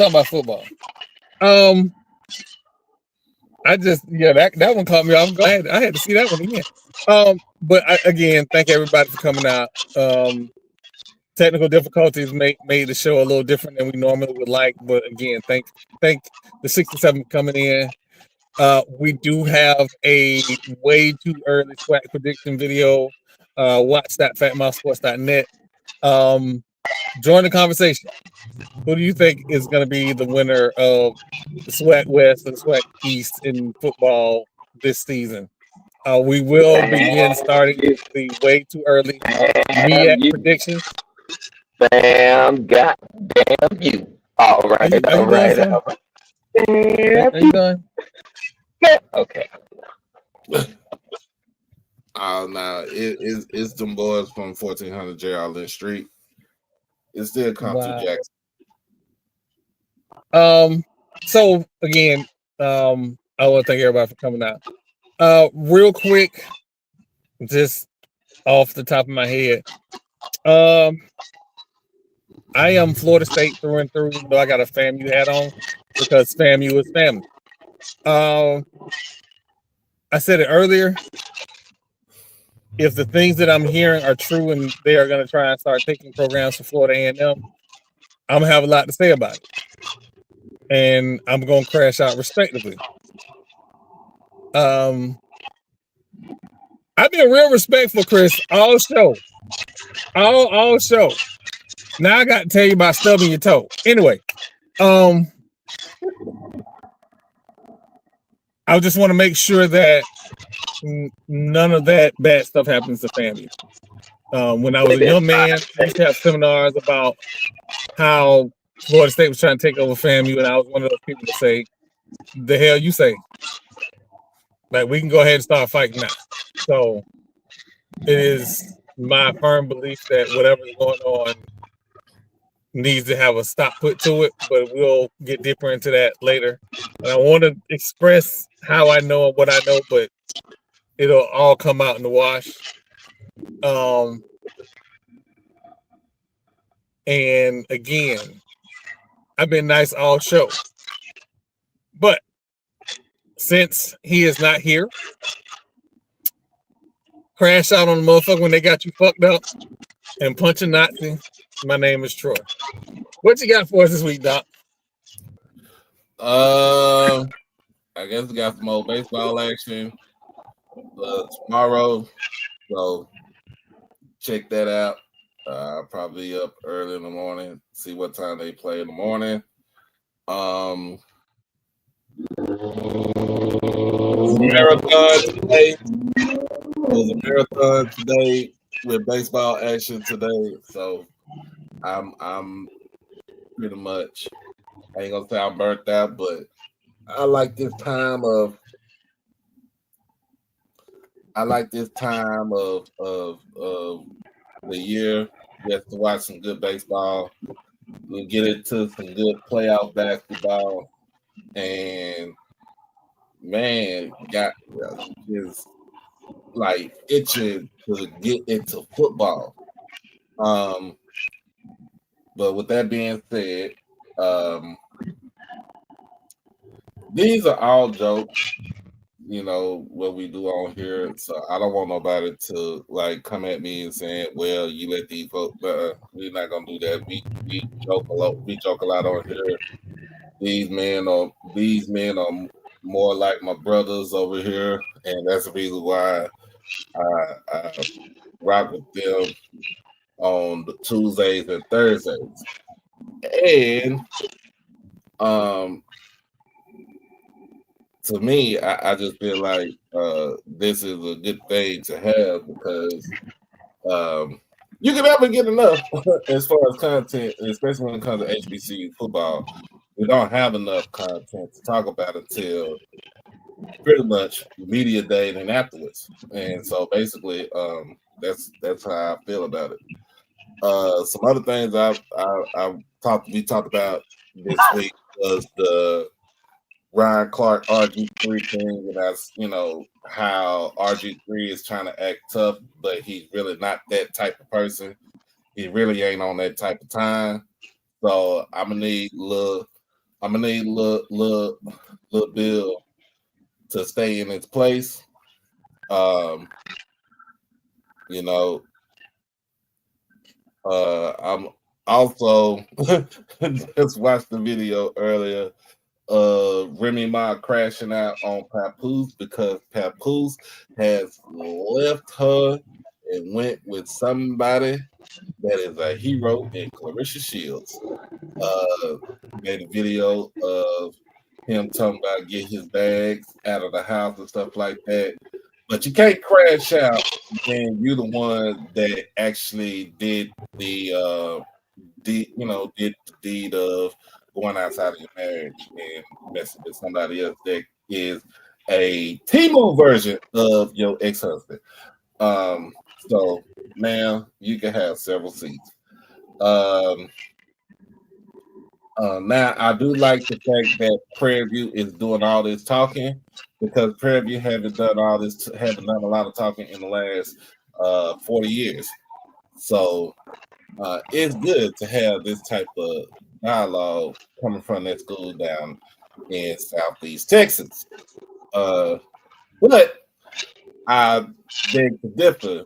one caught me off guard. I had to see that one again. But again, thank everybody for coming out. Technical difficulties made the show a little different than we normally would like, but again, thank the 67 for coming in. We do have a way too early SWAC prediction video. Watch that fatmousesports.net. Join the conversation. Who do you think is going to be the winner of the SWAC West and SWAC East in football this season? We will begin starting the way too early MEAC predictions. Bam, goddamn you. All right, Are all you done, right. son? All right. Are you done? Okay. Nah, it's them boys from 1400 Gerald Lynn Street. It's still come to Wow. Jackson. So again, I want to thank everybody for coming out. Real quick, just off the top of my head, I am Florida State through and through, even though I got a FAMU hat on because FAMU is family. I said it earlier. If the things that I'm hearing are true and they are going to try and start taking programs for Florida A&M, I'm going to have a lot to say about it. And I'm going to crash out respectively. I've been real respectful, Chris, all show. All show. Now I got to tell you about stubbing your toe. Anyway, I just want to make sure that none of that bad stuff happens to family. When I was a young man, I used to have seminars about how Florida State was trying to take over FAMU, and I was one of those people to say, the hell you say? Like, we can go ahead and start fighting now. So it is my firm belief that whatever's going on needs to have a stop put to it, but we'll get deeper into that later. And I want to express how I know and what I know, but it'll all come out in the wash. And again, I've been nice all show. But since he is not here, crash out on the motherfucker when they got you fucked up and punch a Nazi. My name is Troy. What you got for us this week, Doc? I guess we got some more baseball action tomorrow, so check that out. Probably up early in the morning, see what time they play in the morning. There's a marathon today with baseball action today, so I'm pretty much, I ain't gonna say I'm burnt out, but I like this time of the year just to watch some good baseball. We'll get into some good playoff basketball, and man, is like itching to get into football. But with that being said, these are all jokes, you know, what we do on here. So I don't want nobody to like come at me and saying, well, you let these folks, we're not gonna do that. We joke a lot, on here. These men are more like my brothers over here, and that's the reason why I rock with them on the Tuesdays and Thursdays. And to me, I just feel like this is a good thing to have because you can never get enough as far as content, especially when it comes to HBCU football. We don't have enough content to talk about until pretty much media day and afterwards. And so basically, that's how I feel about it. Some other things we talked about this week was the Ryan Clark RG3 thing, and that's, you know, how RG3 is trying to act tough, but he's really not that type of person. He really ain't on that type of time. So I'm gonna need little Bill to stay in its place. You know, I'm also just watched the video earlier. Remy Ma crashing out on Papoose because Papoose has left her and went with somebody that is a hero in Clarissa Shields. Made a video of him talking about getting his bags out of the house and stuff like that. But you can't crash out when you're the one that actually did the deed of going outside of your marriage and messing with somebody else that is a T-Move version of your ex-husband. So now you can have several seats. Now I do like the fact that Prairie View is doing all this talking, because Prairie View haven't done a lot of talking in the last 40 years. So it's good to have this type of dialogue coming from that school down in Southeast Texas. But I beg to differ.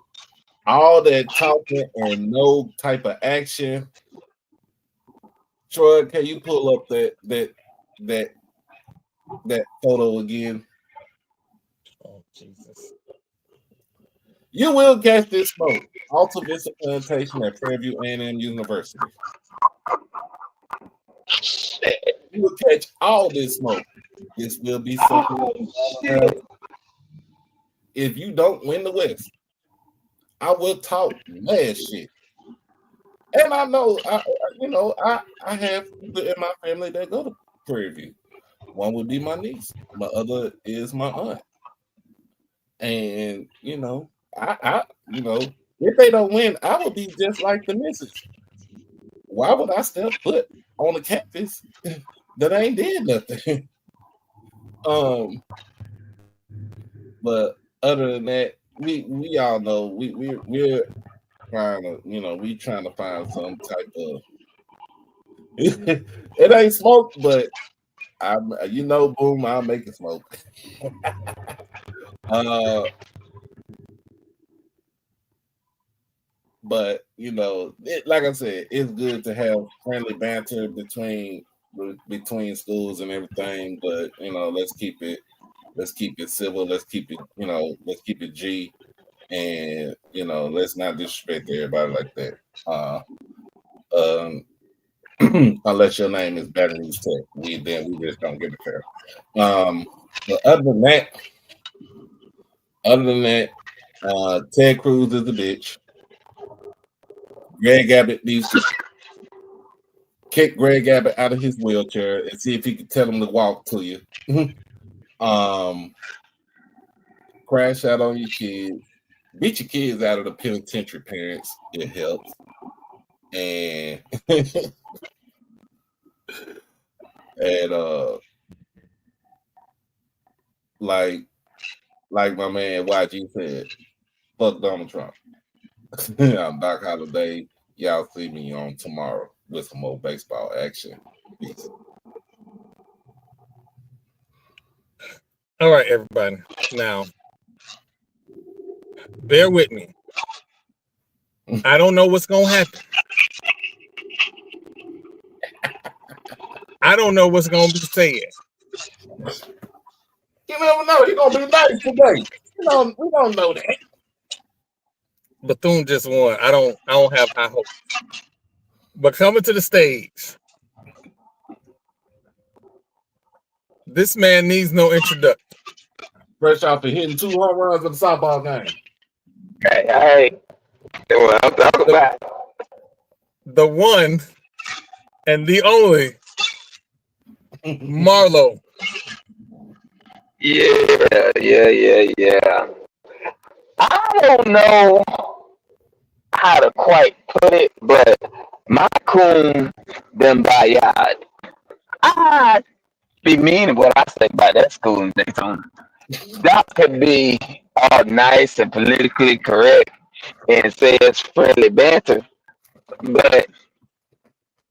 All that talking and no type of action. Troy, can you pull up that photo again? Oh, Jesus. You will catch this smoke. Alta Vista Plantation at Prairie View A&M University. You will catch all this smoke. This will be something. If you don't win the West, I will talk mad shit. And I know, I have people in my family that go to Prairie View. One would be my niece. My other is my aunt. And I if they don't win, I would be just like the missus. Why would I step foot on a cactus that ain't did nothing? But other than that, we all know we're trying to find some type of it ain't smoke, but boom, I'll make it smoke. But like I said, it's good to have friendly banter between schools and everything. But let's keep it civil. Let's keep it G, and let's not disrespect everybody like that. Unless your name is Better News Tech, we just don't give a fair. But other than that, Ted Cruz is a bitch. Greg Abbott needs to kick Greg Abbott out of his wheelchair and see if he can tell him to walk to you. Crash out on your kids. Beat your kids out of the penitentiary, parents. It helps. And like my man YG said, fuck Donald Trump. I'm Doc Holliday. Y'all see me on tomorrow with some more baseball action. Peace. All right, everybody. Now, bear with me. I don't know what's going to happen. I don't know what's going to be said. You never know. He's going to be nice today. We don't know that. Bethune just won. I don't have high hopes. But coming to the stage, this man needs no introduction. Fresh off of hitting 2 home runs in the softball game. Hey. What I'm talking about. The one and the only Marlo. Yeah. I don't know how to quite put it, but my coon done by yard. I be meaning what I say about that school in Daytona. That could be all nice and politically correct and say it's friendly banter, but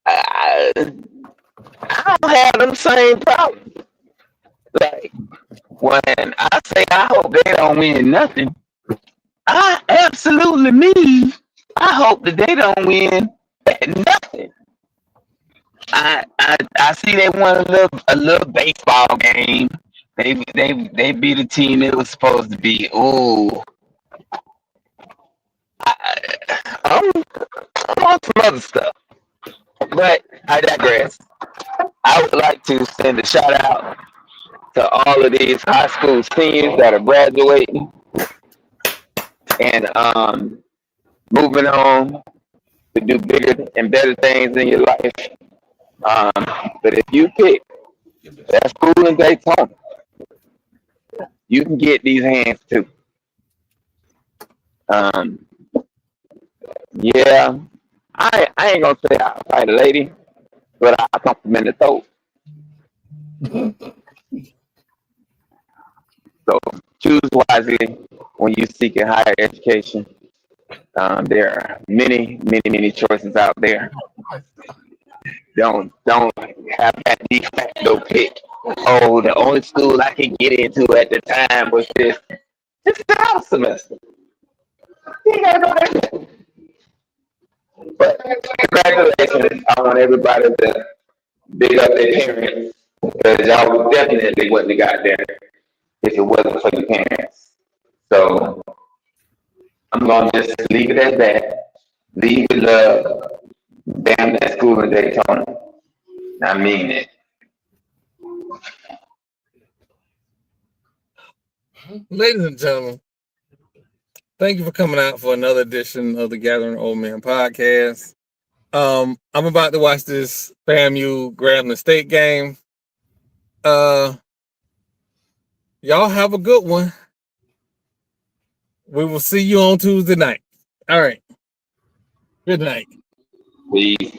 I don't have them same problems. Like when I say I hope they don't win nothing, I absolutely mean I hope that they don't win at nothing. I see they won a little baseball game. They beat a team that was supposed to be I'm on some other stuff, but I digress. I would like to send a shout out to all of these high school seniors that are graduating and moving on to do bigger and better things in your life. But if you pick that school in Daytona, you can get these hands too. Um, yeah, I ain't gonna say I fight a lady, but I compliment the throat. So choose wisely when you seek a higher education. There are many choices out there. Don't have that de facto pick. Oh, the only school I could get into at the time was this. This is the house semester. You ain't gotta go there. But congratulations. I want everybody to big up their parents because y'all definitely wouldn't have got there if it wasn't for your parents. So I'm gonna just leave it at that. Leave with love. Damn that school in Daytona. I mean it. Ladies and gentlemen, thank you for coming out for another edition of the Gathering Old Men podcast. I'm about to watch this FAMU Grambling State game. Y'all have a good one. We will see you on Tuesday night. All right. Good night. Peace.